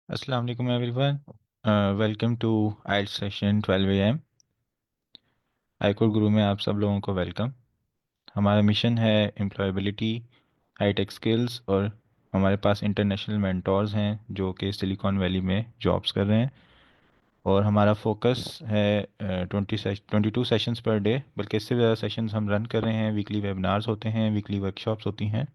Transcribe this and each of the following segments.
Assalamu alaikum everyone. Welcome to IELTS session 12 AM. I-core गुरु में आप सब लोगों को वेलकम। हमारा मिशन है एम्प्लॉयबिलिटी, हाईटेक स्किल्स और हमारे पास इंटरनेशनल मेंटोर्स हैं जो कि सिलिकॉन वैली में जॉब्स कर रहे हैं। और हमारा फोकस है 22 सेशंस पर डे, बल्कि इससे ज़्यादा सेशंस हम रन कर रहे हैं। वीकली वेबिनार्स होते हैं, वीकली वर्कशॉप्स होती हैं।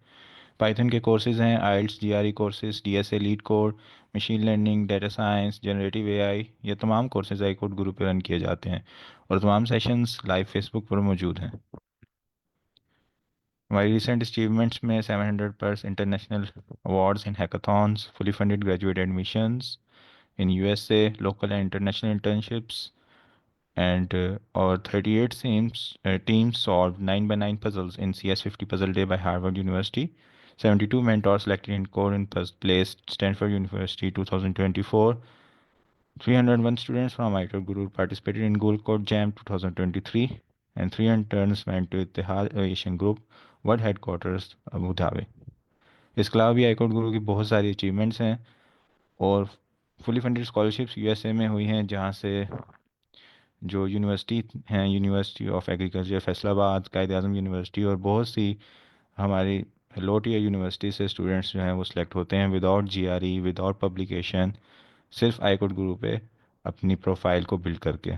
पाइथन के कोर्सेज हैं, IELTS GRE courses, DSA LeetCode, machine learning, data science, generative AI, ये तमाम कोर्सेज आईकोड गुरु पे रन किए जाते हैं और तमाम सेशंस लाइव फेसबुक पर मौजूद हैं। हमारी रिसेंट अचीवमेंट्स में 700 plus international awards in hackathons, fully funded graduate admissions in USA, local and international internships and or 38 teams solved 9 by 9 puzzles in CS50 Puzzle Day by Harvard University. 72 mentors selected in core in place Stanford University 2024. 301 students from ITER Guru participated in Gold Code Jam 2023 and 3 interns went to Ittihad Aviation Group World Headquarters Abu Dhabi. इसके अलावा भी आईकोड गुरु की बहुत सारी achievements हैं और fully funded scholarships USA में हुई हैं, जहां से जो यूनिवर्सिटी हैं, university of agriculture Faisalabad, Quaid Azam university और बहुत सी हमारी लो टीयर यूनिवर्सिटी से स्टूडेंट्स जो हैं वो सिलेक्ट होते हैं विदाउट जीआरई, विदाउट पब्लिकेशन, सिर्फ आईकोड ग्रुप पे अपनी प्रोफाइल को बिल्ड करके।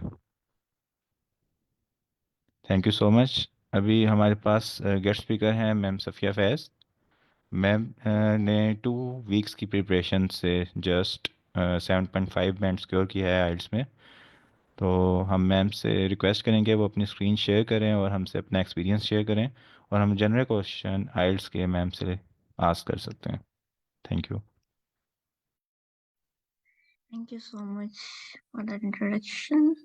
Thank you so much. अभी हमारे पास गेस्ट स्पीकर हैं मैम सफ़िया फैज़। मैम ने 2 वीक्स की प्रिपरेशन से जस्ट 7.5 बैंड स्कोर किया है आइल्स में। तो हम मैम से रिक्वेस्ट करेंगे वो अपनी स्क्रीन शेयर करें और हमसे अपना एक्सपीरियंस शेयर करें और हम जनरल क्वेश्चन आइल्स के मैम से आस्क कर सकते हैं। Thank you. Thank you so much for that introduction.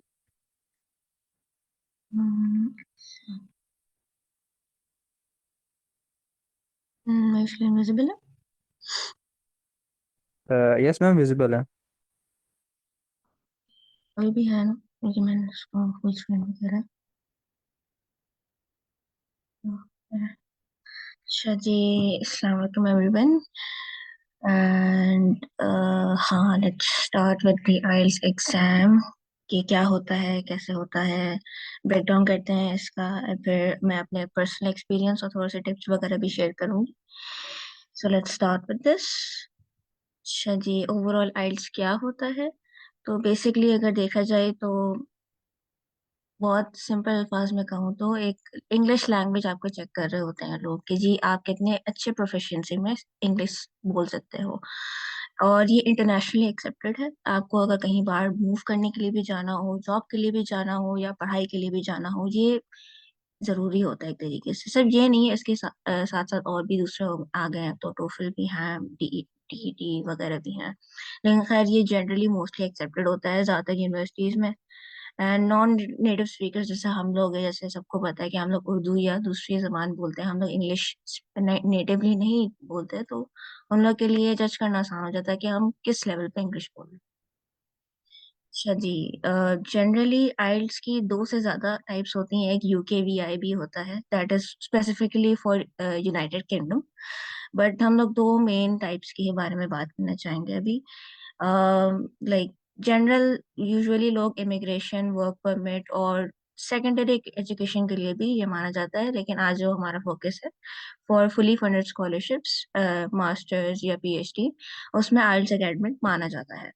My screen visible? Yes ma'am visible है। अभी भी है ना, लेकिन मैंने इसको फुल स्क्रीन में करा है। अच्छा जी, अस्सलाम वालेकुम एवरीवन एंड हाँ, let's start with the IELTS exam कि क्या होता है, कैसे होता है, ब्रेकडाउन करते हैं इसका। फिर मैं अपने पर्सनल एक्सपीरियंस और थोड़े से टिप्स वगैरह भी शेयर करूंगी। So let's start with this. अच्छा जी, ओवरऑल आइल्स क्या होता है? तो बेसिकली अगर देखा जाए तो बहुत सिंपल अल्फाज में कहूँ तो एक इंग्लिश लैंग्वेज आपको चेक कर रहे होते हैं लोग कि जी आप कितने अच्छे प्रोफिशिएंसी में इंग्लिश बोल सकते हो। और ये इंटरनेशनली एक्सेप्टेड है। आपको अगर कहीं बाहर मूव करने के लिए भी जाना हो, जॉब के लिए भी जाना हो या पढ़ाई के लिए भी जाना हो, ये जरूरी होता है एक तरीके से। सिर्फ ये नहीं है, इसके साथ साथ और भी दूसरे आ गए हैं, तो टोफल भी हैं, टीईटी वगैरह भी हैं। लेकिन खैर ये जनरली मोस्टली एक्सेप्टेड होता है ज़्यादातर यूनिवर्सिटीज़ में। एंड नॉन नेटिव स्पीकर्स जैसे हम लोग हैं, जैसे सबको पता है कि हम लोग उर्दू या दूसरी जबान बोलते हैं, हम लोग इंग्लिश नेटिवली नहीं बोलते, तो उन लोग के लिए जज करना आसान हो जाता है कि हम किस लेवल पे इंग्लिश बोल रहे हैं। अच्छा जी, जनरली आइल्स की दो से ज्यादा टाइप्स होती हैं। एक यूकेवीआई भी होता है, that is specifically for United kingdom. But हम लोग दो मेन टाइप्स के बारे में बात करना चाहेंगे अभी। लाइक जनरल, यूजुअली लोग इमिग्रेशन, वर्क परमिट और सेकेंडरी एजुकेशन के लिए भी ये माना जाता है, लेकिन आज जो हमारा फोकस है for fully funded scholarships, masters या पीएचडी, उसमें आइल्स एकेडमिक माना जाता है।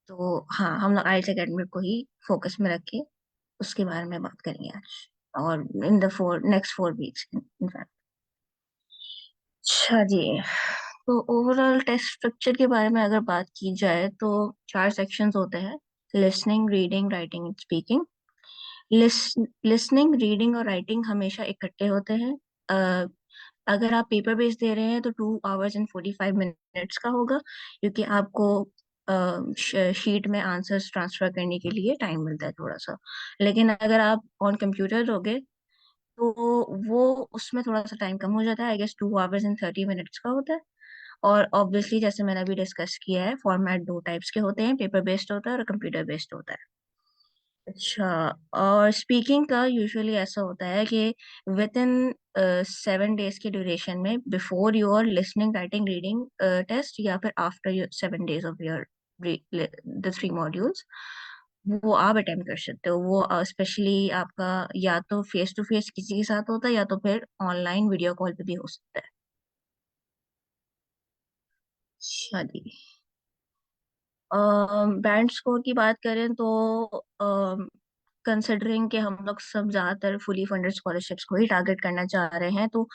तो हाँ, हम लोग आइल्स एकेडमिक को ही फोकस में रख के उसके बारे में बात करेंगे आज, और in the next 4 weeks in fact. अच्छा जी, तो ओवरऑल टेस्ट स्ट्रक्चर के बारे में अगर बात की जाए तो 4 सेक्शंस होते हैं: listening, reading, writing and speaking. Listening, reading और राइटिंग हमेशा इकट्ठे होते हैं। अ, अगर आप पेपर बेस दे रहे हैं तो 2 hours and 45 minutes का होगा, क्योंकि आपको शीट में आंसर्स ट्रांसफर करने के लिए टाइम मिलता है थोड़ा सा। लेकिन अगर आप ऑन कंप्यूटर दोगे तो वो उसमें थोड़ा सा टाइम कम हो जाता है, I guess 2 hours and 30 minutes का होता है। और ऑब्वियसली जैसे मैंने अभी डिस्कस किया है, फॉर्मेट 2 टाइप्स के होते हैं, पेपर बेस्ड होता है और कंप्यूटर बेस्ड होता है। अच्छा, और स्पीकिंग का यूजुअली ऐसा होता है कि विद इन 7 डेज के ड्यूरेशन में, before your listening writing reading test, या फिर after your 7 days of your the 3 modules, वो आप अटेम्प्ट कर सकते हो। वो स्पेशली आपका या तो फेस टू फेस किसी के साथ होता है, या तो फिर ऑनलाइन वीडियो कॉल पे भी हो सकता है। अच्छा जी। बैंड स्कोर की बात करें तो कंसिडरिंग कि हम लोग सब ज्यादातर फुली फंडेड स्कॉलरशिप्स को ही टारगेट करना चाह रहे हैं, तो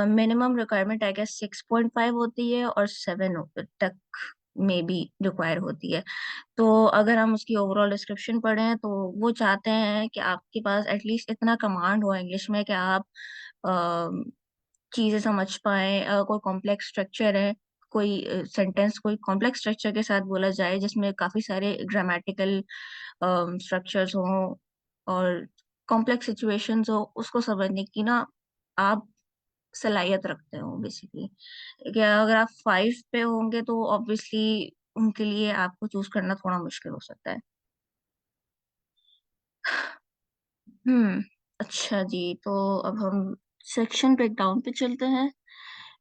मिनिमम रिक्वायरमेंट आई गेस 6.5 होती है, और 7 तक में भी रिक्वायर होती है। तो अगर हम उसकी ओवरऑल डिस्क्रिप्शन पढ़ें तो वो चाहते हैं कि आपके पास एटलीस्ट इतना कमांड हो इंग्लिश में कि आप चीजें समझ पाए। कोई कॉम्प्लेक्स स्ट्रक्चर है, कोई सेंटेंस कोई कॉम्प्लेक्स स्ट्रक्चर के साथ बोला जाए, जिसमें काफी सारे ग्रामेटिकल स्ट्रक्चर्स हों और कॉम्प्लेक्स सिचुएशंस हो, उसको समझने की ना आप सलाहियत रखते हो बेसिकली। क्या अगर आप 5 पे होंगे तो ऑब्वियसली उनके लिए आपको चूज करना थोड़ा मुश्किल हो सकता है। हम्म। अच्छा जी, तो अब हम सेक्शन ब्रेकडाउन पे चलते हैं।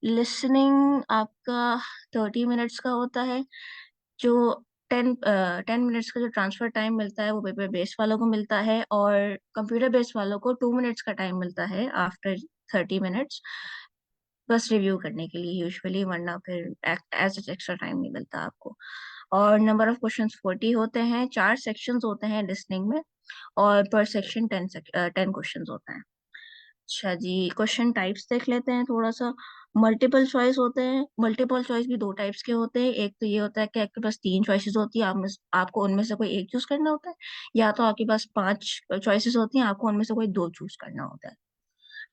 लिसनिंग आपका 30 मिनट्स का होता है। जो 10 मिनट्स का जो ट्रांसफर टाइम मिलता है वो पेपर बेस्ड वालों को मिलता है, और कंप्यूटर बेस्ड वालों को 2 मिनट्स का टाइम मिलता है आफ्टर 30 मिनट्स, बस रिव्यू करने के लिए यूजुअली, वरना फिर एज सच एक्स्ट्रा टाइम नहीं मिलता आपको। और नंबर ऑफ क्वेश्चंस 40 होते हैं। 4 सेक्शंस होते हैं लिसनिंग में, और पर सेक्शन 10 क्वेश्चंस होते हैं। अच्छा जी, क्वेश्चन टाइप्स देख लेते हैं थोड़ा सा। मल्टीपल चॉइस होते हैं। मल्टीपल चॉइस भी दो टाइप्स के होते हैं। एक तो ये होता है कि आपके पास 3 चॉइसेस होती है, आपको उनमें से कोई एक चूज करना होता है, या तो आपके पास 5 चॉइसेस होती हैं, आपको उनमें से कोई 2 चूज करना होता है।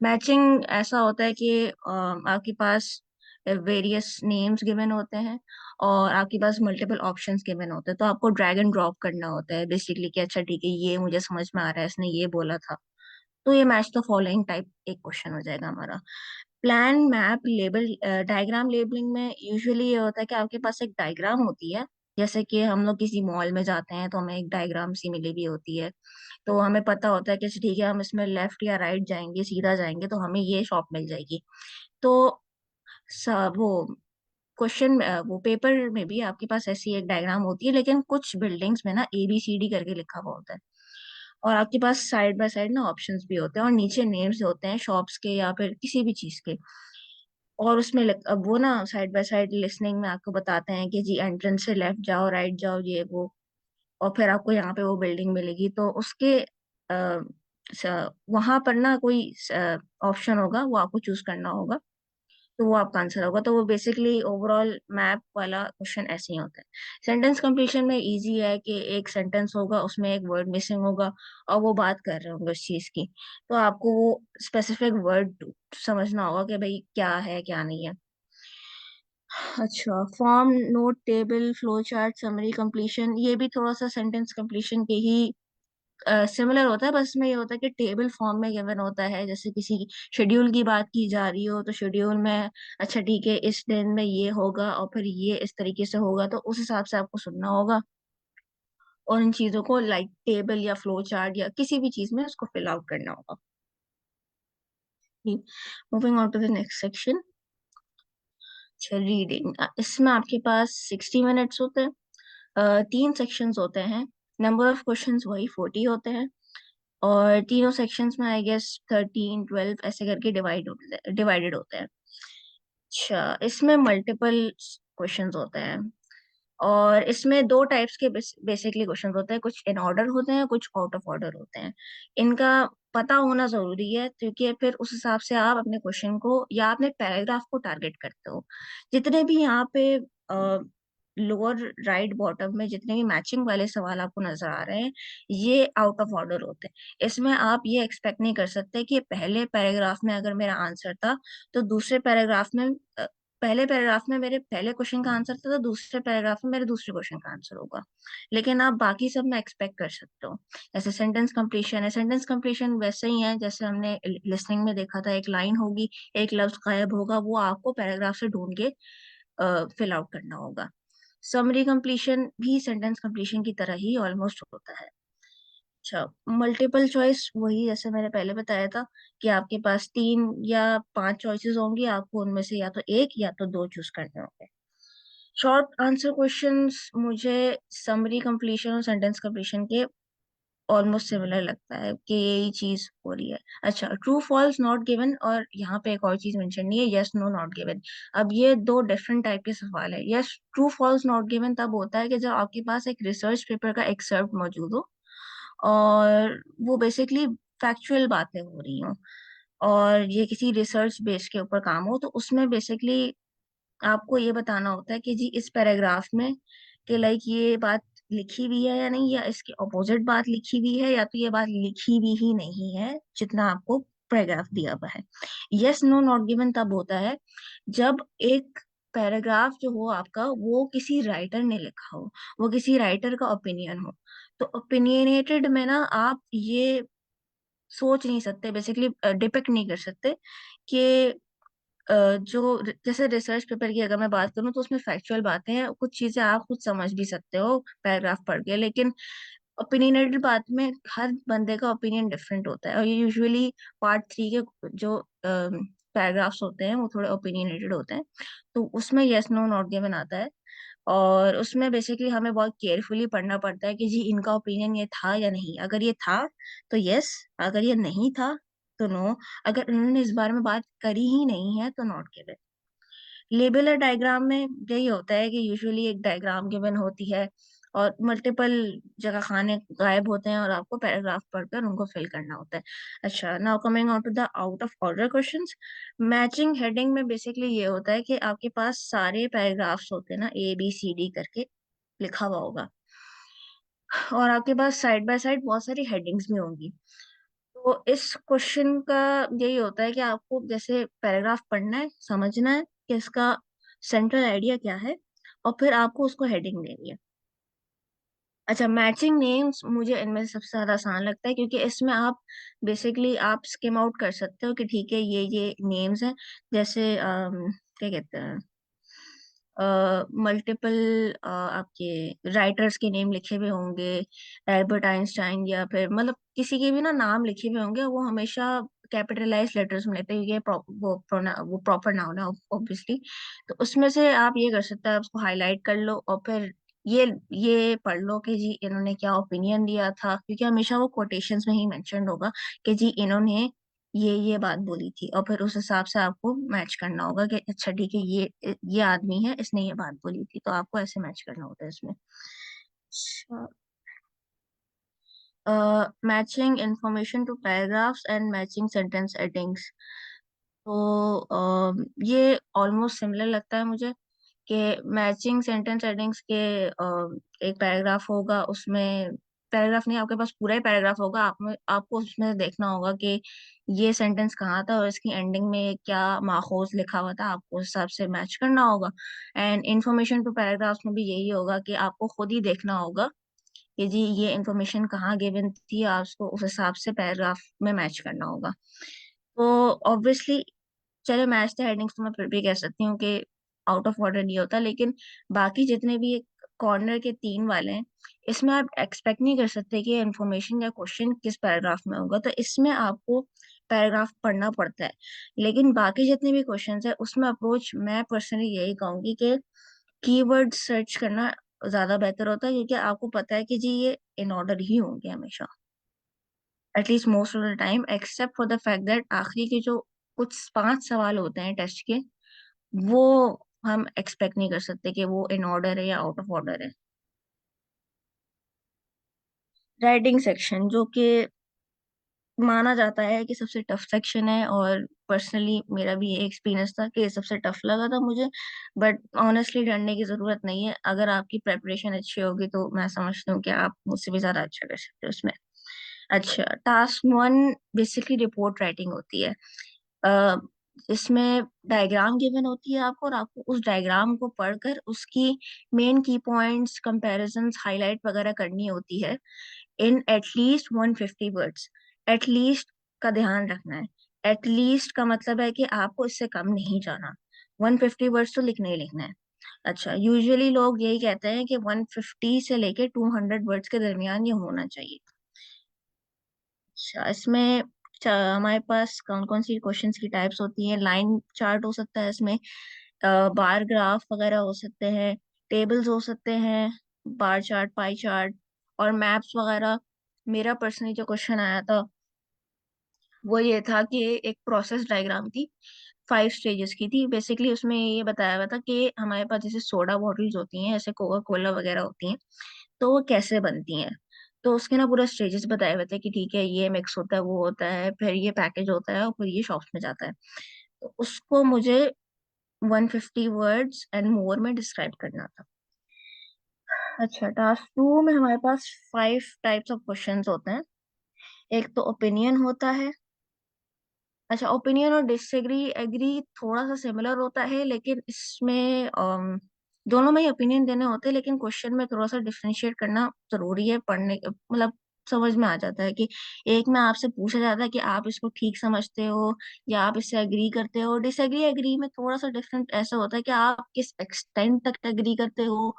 मैचिंग ऐसा होता है कि आपके पास वेरियस नेम्स गिवन होते हैं, और आपके पास मल्टीपल ऑप्शंस गिवन होते हैं, तो आपको ड्रैग एंड ड्रॉप करना होता है बेसिकली कि अच्छा ठीक है, ये मुझे समझ में आ रहा है, इसने ये बोला था, तो ये मैच द फॉलोइंग टाइप एक क्वेश्चन हो जाएगा हमारा। Plan map label diagram labelling में यूजुअली ये होता है कि आपके पास एक डायग्राम होती है। जैसे कि हम लोग किसी मॉल में जाते हैं तो हमें एक डायग्राम सी मिली भी होती है, तो हमें पता होता है कि अच्छा, ठीक है, हम इसमें लेफ्ट या राइट जाएंगे, सीधा जाएंगे तो हमें ये शॉप मिल जाएगी। तो वो क्वेश्चन वो पेपर में भी आपके पास ऐसी एक डायग्राम होती है, लेकिन कुछ बिल्डिंग्स में ना ABCD करके लिखा हुआ होता है, और आपके पास साइड बाय साइड ना ऑप्शंस भी होते हैं, और नीचे नेम्स होते हैं शॉप्स के या फिर किसी भी चीज के। और उसमें अब वो ना साइड बाय साइड लिसनिंग में आपको बताते हैं कि जी एंट्रेंस से लेफ्ट जाओ, राइट जाओ, ये वो, और फिर आपको यहाँ पे वो बिल्डिंग मिलेगी, तो उसके वहां पर ना कोई ऑप्शन होगा, वो आपको चूज करना होगा, तो वो आपका आंसर होगा। तो वो बेसिकली ओवरऑल मैप वाला क्वेश्चन ऐसे ही होता है। सेंटेंस कंप्लीशन में इजी है कि एक सेंटेंस होगा, उसमें एक वर्ड मिसिंग होगा, और वो बात कर रहे होंगे उस चीज की, तो आपको वो स्पेसिफिक वर्ड समझना होगा कि भाई क्या है क्या नहीं है। अच्छा, form, note, table, flow chart, summary completion, ये भी थोड़ा सा सेंटेंस कंप्लीशन के ही सिमिलर होता है, बस में ये होता है कि टेबल फॉर्म में गिवन होता है। जैसे किसी शेड्यूल की बात की जा रही हो, तो शेड्यूल में अच्छा ठीक है, इस दिन में ये होगा और फिर ये इस तरीके से होगा, तो उस हिसाब से आपको सुनना होगा, और इन चीजों को लाइक टेबल या फ्लो चार्ट या किसी भी चीज में उसको फिल आउट करना होगा। Moving on to the next section. अच्छा, रीडिंग, इसमें आपके पास 60 मिनट्स होते हैं। 3 सेक्शंस होते हैं। नंबर ऑफ क्वेश्चंस वही 40 होते हैं, और तीनों सेक्शंस में आई गेस 13 12 ऐसे करके डिवाइडेड होते हैं। अच्छा, इसमें मल्टीपल क्वेश्चंस होते हैं, और इसमें दो टाइप्स के बेसिकली क्वेश्चंस होते हैं। कुछ इन ऑर्डर होते हैं, कुछ आउट ऑफ ऑर्डर होते हैं। इनका पता होना जरूरी है, क्योंकि फिर उस हिसाब से आप अपने क्वेश्चन को या अपने पैराग्राफ को टारगेट करते हो। जितने भी यहाँ पे लोअर राइट बॉटम में जितने भी मैचिंग वाले सवाल आपको नजर आ रहे हैं, ये आउट ऑफ ऑर्डर होते हैं। इसमें आप ये एक्सपेक्ट नहीं कर सकते कि पहले पैराग्राफ में अगर मेरा आंसर था, तो दूसरे पैराग्राफ में पहले पैराग्राफ में मेरे पहले क्वेश्चन का आंसर था, तो दूसरे पैराग्राफ में मेरे दूसरे क्वेश्चन का आंसर होगा। लेकिन आप बाकी सब में एक्सपेक्ट कर सकते हो। जैसे सेंटेंस कंप्लीशन है, सेंटेंस कंप्लीशन वैसे ही है जैसे हमने लिसनिंग में देखा था। एक लाइन होगी, एक लफ्ज गायब होगा, वो आपको पैराग्राफ से ढूंढ के फिल आउट करना होगा। समरी कंप्लीशन भी सेंटेंस कंप्लीशन की तरह ही ऑलमोस्ट होता है। अच्छा, मल्टीपल चॉइस वही जैसे मैंने पहले बताया था कि आपके पास 3 या 5 चॉइसेस होंगी, आपको उनमें से या तो एक या तो दो चूज करने होंगे। शॉर्ट आंसर क्वेश्चंस मुझे समरी कंप्लीशन और सेंटेंस कंप्लीशन के ऑलमोस्ट सिमिलर लगता है कि यही चीज हो रही है। अच्छा, ट्रू फॉल्स नॉट गिवन, और यहाँ पे एक और चीज मेंशन नहीं है, यस नो नॉट गिवन। अब ये दो डिफरेंट टाइप के सवाल है। Yes, true false not given तब होता है कि जब आपके पास एक रिसर्च पेपर का एक्सर्प्ट मौजूद हो और वो बेसिकली फैक्चुअल बातें हो रही हो और ये किसी रिसर्च बेस के ऊपर काम हो, तो उसमें बेसिकली आपको ये बताना होता है कि जी इस पैराग्राफ में कि लाइक ये बात लिखी हुई है या नहीं, या इसके अपोजिट बात लिखी हुई है, या तो ये बात लिखी हुई ही नहीं है जितना आपको पैराग्राफ दिया हुआ है। यस नो नॉट गिवन तब होता है जब एक पैराग्राफ जो हो आपका वो किसी राइटर ने लिखा हो, वो किसी राइटर का ओपिनियन हो। तो ओपिनियनेटेड में ना आप ये सोच नहीं सकते, बेसिकली डिपेक्ट नहीं कर सकते कि जो जैसे रिसर्च पेपर की अगर मैं बात करूं तो उसमें फैक्चुअल बातें हैं, कुछ चीजें आप खुद समझ भी सकते हो पैराग्राफ पढ़ के, लेकिन ओपिनियनेटेड बात में हर बंदे का ओपिनियन डिफरेंट होता है, और ये यूजुअली पार्ट 3 के जो पैराग्राफ्स होते हैं वो थोड़े ओपिनियनेटेड होते हैं। तो उसमें यस नो नॉट गिवन आता है, और उसमें बेसिकली हमें बहुत केयरफुली पढ़ना पड़ता है कि जी इनका ओपिनियन ये था या नहीं। अगर ये था तो यस, अगर ये नहीं था तो नो, अगर उन्होंने इस बारे में बात करी ही नहीं है तो नॉट गिवन। लेबल और डायग्राम में यही होता है कि यूजुअली एक डायग्राम गिवन होती है और मल्टीपल जगह खाने गायब होते हैं और आपको पैराग्राफ पढ़कर उनको फिल करना होता है। अच्छा, now coming on to the out of order questions. Matching heading में बेसिकली ये होता है कि आपके पास सारे पैराग्राफ्स होते हैं ना, ABCD करके लिखा हुआ होगा, और आपके पास साइड बाय साइड बहुत सारी हेडिंग्स भी होंगी। तो इस क्वेश्चन का यही होता है कि आपको जैसे पैराग्राफ पढ़ना है, समझना है कि इसका सेंट्रल आइडिया क्या है, और फिर आपको उसको हेडिंग देनी है। अच्छा, मैचिंग नेम्स मुझे इनमें से सबसे ज्यादा आसान लगता है क्योंकि इसमें आप बेसिकली आप स्किम आउट कर सकते हो कि ठीक है ये नेम्स हैं, जैसे क्या कहते हैं, मल्टीपल आपके राइटर्स के नेम लिखे हुए होंगे, एल्बर्ट आइंस्टाइन, या फिर मतलब किसी के भी ना नाम लिखे हुए होंगे, वो हमेशा कैपिटलाइज लेटर्स में लेते हैं क्योंकि वो प्रॉपर नाउन है ऑब्वियसली। तो उसमें से आप ये कर सकते हैं, आप उसको हाईलाइट कर लो और फिर ये पढ़ लो कि जी इन्होंने क्या ओपिनियन दिया था, क्योंकि हमेशा वो कोटेशंस में ही मेंशन होगा कि जी इन्होंने ये बात बोली थी, और फिर उस हिसाब से आपको मैच करना होगा कि अच्छा ठीक है ये आदमी है, इसने ये बात बोली थी, तो आपको ऐसे मैच करना होता है इसमें। Matching information to paragraphs and matching sentence headings. तो ये ऑलमोस्ट सिमिलर लगता है मुझे कि मैचिंग सेंटेंस हेडिंग्स के एक पैराग्राफ होगा, उसमें पैराग्राफ नहीं, आपके पास पूरा ही पैराग्राफ होगा, आपको उसमें देखना होगा कि ये सेंटेंस कहाँ था और इसकी एंडिंग में क्या माखौज लिखा हुआ था, आपको उस हिसाब से मैच करना होगा। एंड इंफॉर्मेशन टू पैराग्राफ्स में भी यही होगा कि आपको खुद ही देखना होगा कि जी ये इंफॉर्मेशन कहाँ गिवन थी, आपको उस हिसाब से पैराग्राफ में मैच करना होगा। तो ऑब्वियसली चलो मैच द हेडिंग्स तो मैं फिर भी कह सकती हूँ कि आउट ऑफ ऑर्डर नहीं होता, लेकिन बाकी जितने भी कॉर्नर के 3 वाले हैं, इसमें आप एक्सपेक्ट नहीं कर सकते कि इंफॉर्मेशन या क्वेश्चन किस पैराग्राफ में होगा, तो इसमें आपको पैराग्राफ पढ़ना पड़ता है। लेकिन बाकी जितने भी क्वेश्चंस है उसमें अप्रोच मैं पर्सनली यही कहूंगी कि कीवर्ड सर्च करना ज्यादा बेहतर होता है, क्योंकि आपको पता है कि जी ये इन ऑर्डर ही होंगे हमेशा, at least most of the time, except for the fact that आखिरी के जो कुछ 5 सवाल होते हैं टेस्ट के, वो हम एक्सपेक्ट नहीं कर सकते कि वो इन ऑर्डर है या आउट ऑफ ऑर्डर है। राइटिंग सेक्शन जो कि माना जाता है कि सबसे टफ सेक्शन है, और पर्सनली मेरा भी ये एक्सपीरियंस था कि ये सबसे टफ लगा था मुझे, बट ऑनेस्टली डरने की जरूरत नहीं है, अगर आपकी प्रेपरेशन अच्छी होगी तो मैं समझती हूँ कि आप मुझसे भी ज्यादा अच्छा कर सकते हो उसमें। अच्छा, टास्क 1 बेसिकली रिपोर्ट राइटिंग होती है। अ, इसमें डायग्राम गिवन होती है आपको, और आपको उस डायग्राम को पढ़कर उसकी मेन की पॉइंट्स, कंपैरिजंस, हाईलाइट वगैरह करनी होती है इन एटलीस्ट 150 वर्ड्स। एटलीस्ट का ध्यान रखना है, एटलीस्ट का मतलब है कि आपको इससे कम नहीं जाना, 150 वर्ड्स तो लिखना ही लिखना है। अच्छा, यूजुअली लोग यही कहते हैं कि 150 से लेके 200 वर्ड्स के दरमियान ये होना चाहिए। अच्छा, इसमें हमारे पास कौन कौन सी क्वेश्चंस की टाइप्स होती हैं? लाइन चार्ट हो सकता है इसमें, बार ग्राफ वगैरह हो सकते हैं, टेबल्स हो सकते हैं, बार चार्ट, पाई चार्ट और मैप्स वगैरह। मेरा पर्सनली जो क्वेश्चन आया था वो ये था कि एक प्रोसेस डायग्राम थी, 5 स्टेजेस की थी। बेसिकली उसमें ये बताया हुआ था कि हमारे पास जैसे सोडा बॉटल्स होती हैं, जैसे कोका कोला वगैरह होती हैं, तो वो कैसे बनती हैं। तो उसके ना पूरा स्टेजेस बताए हुए थे कि ठीक है, ये मिक्स होता है, वो होता है, फिर ये पैकेज होता है और फिर ये शॉप्स में जाता है। तो उसको मुझे 150 वर्ड्स एंड मोर में डिस्क्राइब करना था। अच्छा, टास्क 2 में हमारे पास 5 टाइप्स ऑफ क्वेश्चंस होते हैं। एक तो ओपिनियन होता है। अच्छा, ओपिनियन और डिसएग्री एग्री थोड़ा सा सिमिलर होता है, लेकिन इसमें दोनों में ही ओपिनियन देने होते हैं, लेकिन क्वेश्चन में थोड़ा सा डिफरेंशिएट करना जरूरी है। पढ़ने मतलब समझ में आ जाता है कि एक में आपसे पूछा जाता है कि आप इसको ठीक समझते हो या आप इससे एग्री करते हो। डिसएग्री एग्री में थोड़ा सा डिफरेंट ऐसा होता है कि आप किस एक्सटेंट तक एग्री करते हो,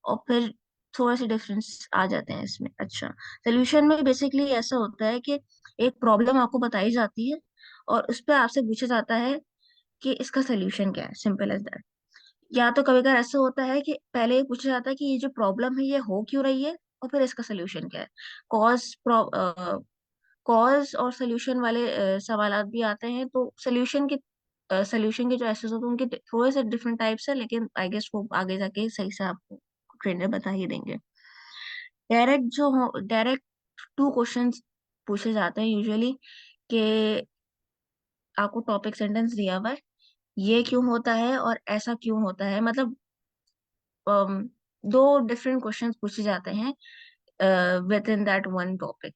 और फिर थोड़ा सा डिफरेंस आ जाते हैं इसमें। अच्छा, सोल्यूशन में बेसिकली ऐसा होता है कि एक प्रॉब्लम आपको बताई जाती है और उस पर आपसे पूछा जाता है कि इसका सोल्यूशन क्या है, सिंपल एज दैट। या तो कभी कभार ऐसा होता है कि पहले ये पूछा जाता है कि ये जो प्रॉब्लम है ये हो क्यों रही है, और फिर इसका सोल्यूशन क्या है। कॉज कॉज और सोल्यूशन वाले सवालात भी आते हैं। तो सोल्यूशन के जो एसेस होते हैं उनके थोड़े से डिफरेंट टाइप्स है, लेकिन आई गेस वो आगे जाके सही से आपको ट्रेनर बता ही देंगे। डायरेक्ट 2 क्वेश्चंस पूछे जाते हैं यूजुअली, कि आपको टॉपिक सेंटेंस दिया हुआ है, ये क्यों होता है और ऐसा क्यों होता है, मतलब अम, 2 डिफरेंट क्वेश्चंस पूछे जाते हैं with in that one topic.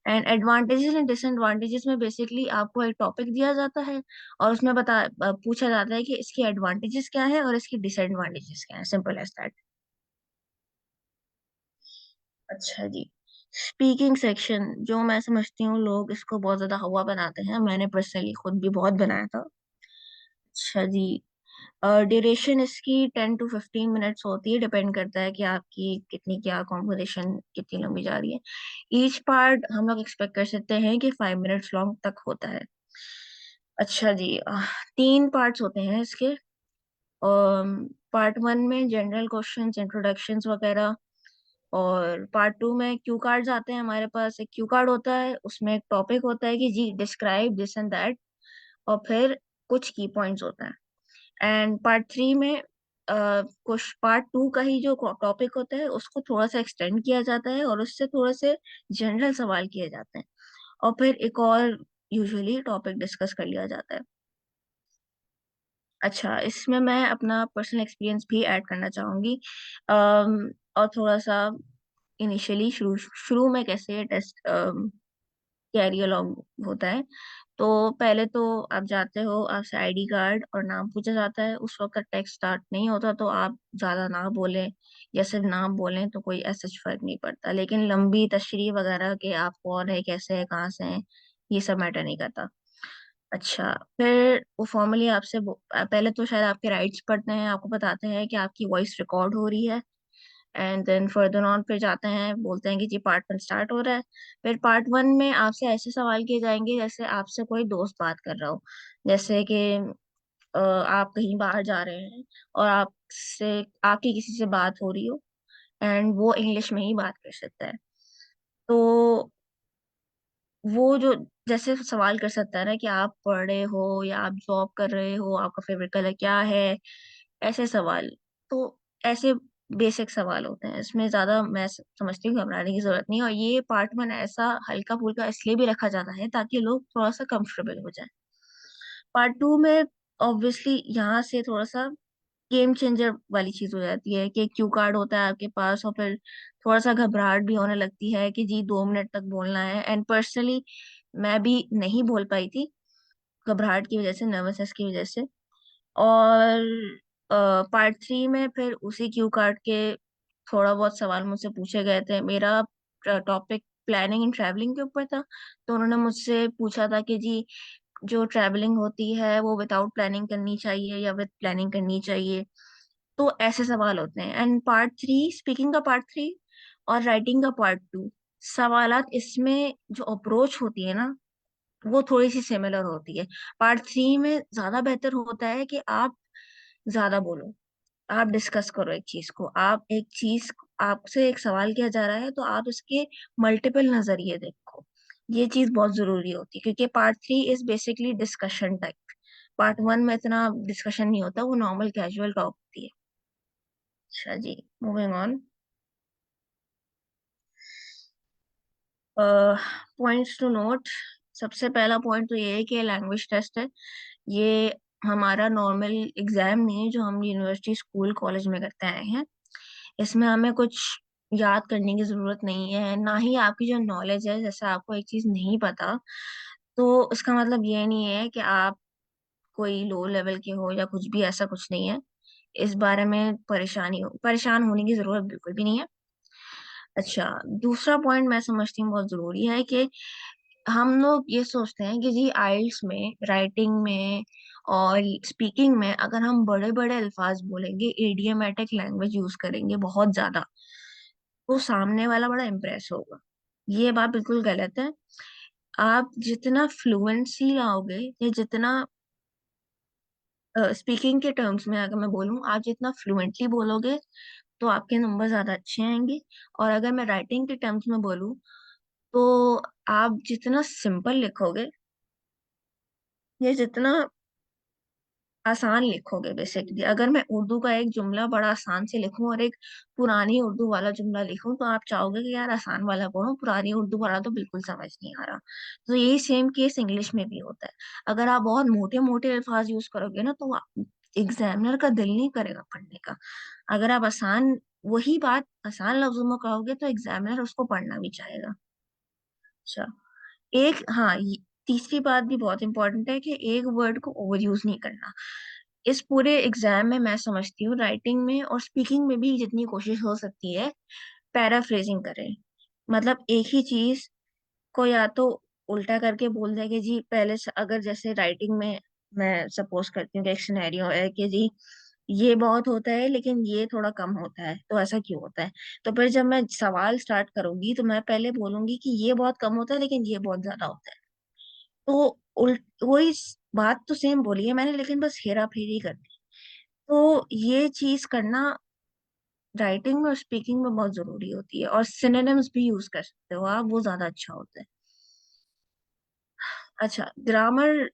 And advantages and disadvantages में बेसिकली आपको एक टॉपिक दिया जाता है और उसमें पूछा जाता है कि इसकी एडवांटेजेस क्या है और इसकी डिसएडवांटेजेस क्या है, सिंपल एज दैट। अच्छा जी, स्पीकिंग सेक्शन जो मैं समझती हूँ लोग इसको बहुत ज्यादा हवा बनाते हैं, मैंने पर्सनली खुद भी बहुत बनाया था। अच्छा जी, ड्यूरेशन इसकी 10 to 15 मिनट्स होती है, डिपेंड करता है कि आपकी कितनी क्या कॉन्वर्सेशन कितनी लंबी जा रही है। ईच पार्ट हम लोग एक्सपेक्ट कर सकते हैं कि 5 मिनट्स लॉन्ग तक होता है। अच्छा जी, 3 पार्ट्स होते हैं इसके। पार्ट 1 में जनरल क्वेश्चंस, इंट्रोडक्शंस वगैरह, और पार्ट 2 में क्यू कार्ड्स आते हैं। हमारे पास एक क्यू कार्ड होता है, उसमें एक टॉपिक होता है कि जी डिस्क्राइब दिस एंड दैट, और फिर कुछ की पॉइंट्स होता है। एंड पार्ट 3 में कुछ पार्ट 2 का ही जो टॉपिक होता है उसको थोड़ा सा एक्सटेंड किया जाता है और उससे थोड़े से जनरल सवाल किए जाते हैं, और फिर एक और यूजुअली टॉपिक डिस्कस कर लिया जाता है। अच्छा, इसमें मैं अपना पर्सनल एक्सपीरियंस भी ऐड करना चाहूंगी। और थोड़ा सा इनिशियली शुरू शुरू में कैसे टेस्ट कैरी अलॉन्ग होता है। तो पहले तो आप जाते हो, आपसे आईडी कार्ड और नाम पूछा जाता है। उस वक्त टेक्स्ट स्टार्ट नहीं होता, तो आप ज्यादा ना बोलें या सिर्फ नाम बोलें तो कोई ऐसा फर्क नहीं पड़ता, लेकिन लंबी तशरीह वगैरह के आप कौन है, कैसे है, कहाँ से हैं, ये सब मैटर नहीं करता। अच्छा, फिर वो फॉर्मली पहले तो शायद आपके राइट्स पढ़ते हैं, आपको बताते हैं कि आपकी वॉइस रिकॉर्ड हो रही है। एंड देन फर्दर ऑन फिर जाते हैं, बोलते हैं कि जी पार्ट 1 स्टार्ट हो रहा है। फिर पार्ट 1 में आपसे ऐसे सवाल किए जाएंगे जैसे आपसे कोई दोस्त बात कर रहा हो। जैसे कि आप कहीं बाहर जा रहे हैं और आपकी किसी से बात हो रही हो, एंड वो इंग्लिश में ही बात कर सकता है। तो वो जो जैसे सवाल कर सकता है ना कि आप पढ़ रहे हो या आप जॉब कर रहे हो, आपका फेवरेट कलर क्या है, ऐसे सवाल। तो ऐसे बेसिक सवाल होते हैं, इसमें ज्यादा मैं समझती हूँ घबराने की जरूरत नहीं है। और ये पार्ट 1 ऐसा हल्का फुल्का इसलिए भी रखा जाता है ताकि लोग थोड़ा सा कंफर्टेबल हो जाए। पार्ट 2 में ऑब्वियसली यहाँ से थोड़ा सा गेम चेंजर वाली चीज हो जाती है कि क्यू कार्ड होता है आपके पास, और फिर थोड़ा सा घबराहट भी होने लगती है कि जी 2 मिनट तक बोलना है। एंड पर्सनली मैं भी नहीं बोल पाई थी, घबराहट की वजह से, नर्वसनेस की वजह से। और पार्ट 3 में फिर उसी क्यू कार्ड के थोड़ा बहुत सवाल मुझसे पूछे गए थे। मेरा टॉपिक प्लानिंग एंड ट्रैवलिंग के ऊपर था, तो उन्होंने मुझसे पूछा था कि जी जो ट्रैवलिंग होती है वो विदाउट प्लानिंग करनी चाहिए या विद प्लानिंग करनी चाहिए। तो ऐसे सवाल होते हैं। एंड पार्ट 3 स्पीकिंग का पार्ट 3 और राइटिंग का पार्ट 2 सवालात इसमें जो अप्रोच होती है ना, वो थोड़ी सी सिमिलर होती है। पार्ट 3 में ज्यादा बेहतर होता है कि आप ज्यादा बोलो, आप डिस्कस करो एक चीज को, आप एक चीज, आपसे एक सवाल किया जा रहा है तो आप इसके मल्टीपल नजरिए देखो। ये चीज बहुत जरूरी होती है, क्योंकि part 3 is basically discussion type. Part 1 में इतना डिस्कशन नहीं होता, वो नॉर्मल कैजुअल टॉक होती है। अच्छा जी, moving on. Points to note. सबसे पहला पॉइंट तो ये है कि लैंग्वेज टेस्ट है। ये हमारा नॉर्मल एग्जाम नहीं है जो हम यूनिवर्सिटी स्कूल कॉलेज में करते आए हैं। इसमें हमें कुछ याद करने की जरूरत नहीं है, ना ही आपकी जो नॉलेज है, जैसे आपको एक चीज नहीं पता तो इसका मतलब ये नहीं है कि आप कोई लो लेवल के हो या कुछ भी, ऐसा कुछ नहीं है। इस बारे में परेशान होने की जरूरत बिल्कुल भी नहीं है। अच्छा, दूसरा पॉइंट मैं समझती हूँ बहुत जरूरी है कि हम लोग ये सोचते हैं कि जी आइल्स में, राइटिंग में और स्पीकिंग में अगर हम बड़े बड़े अल्फाज बोलेंगे, इडियमेटिक लैंग्वेज यूज करेंगे बहुत ज्यादा, तो सामने वाला बड़ा इम्प्रेस होगा। ये बात बिल्कुल गलत है। आप जितना फ्लुएंसी लाओगे या जितना स्पीकिंग के टर्म्स में अगर मैं बोलूँ, आप जितना फ्लुएंटली बोलोगे तो आपके नंबर ज्यादा अच्छे आएंगे। और अगर मैं राइटिंग के टर्म्स में बोलूँ तो आप जितना सिंपल लिखोगे या जितना आसान लिखोगे, बेसिकली अगर मैं उर्दू का एक जुमला बड़ा आसान से लिखूं और एक पुरानी उर्दू वाला जुमला लिखूं, तो आप चाहोगे कि यार आसान वाला पढ़ो, पुरानी उर्दू वाला तो बिल्कुल समझ नहीं आ रहा। तो यही सेम केस इंग्लिश में भी होता है। अगर आप बहुत मोटे मोटे अल्फाज यूज करोगे ना, तो एग्जामिनर का दिल नहीं करेगा पढ़ने का। अगर आप आसान, वही बात आसान लफ्जों में कहोगे तो एग्जामिनर उसको पढ़ना भी चाहेगा। अच्छा, एक हाँ तीसरी बात भी बहुत इंपॉर्टेंट है कि एक वर्ड को ओवर यूज नहीं करना। इस पूरे एग्जाम में मैं समझती हूँ राइटिंग में और स्पीकिंग में भी जितनी कोशिश हो सकती है, पैराफ्रेजिंग करें। मतलब एक ही चीज को या तो उल्टा करके बोल दें कि जी पहले से, अगर जैसे राइटिंग में मैं सपोज करती हूँ कि एक सिनेरियो है कि जी ये बहुत होता है लेकिन ये थोड़ा कम होता है, तो ऐसा क्यों होता है। तो फिर जब मैं सवाल स्टार्ट करूंगी तो मैं पहले बोलूंगी कि ये बहुत कम होता है लेकिन ये बहुत ज्यादा होता है। तो वही बात तो सेम बोली है मैंने, लेकिन बस हेरा फेरी कर दी। तो ये चीज करना राइटिंग में और स्पीकिंग में बहुत जरूरी होती है। और सिनोनिम्स भी यूज कर सकते हो आप, वो ज्यादा अच्छा होता है। अच्छा, ग्रामर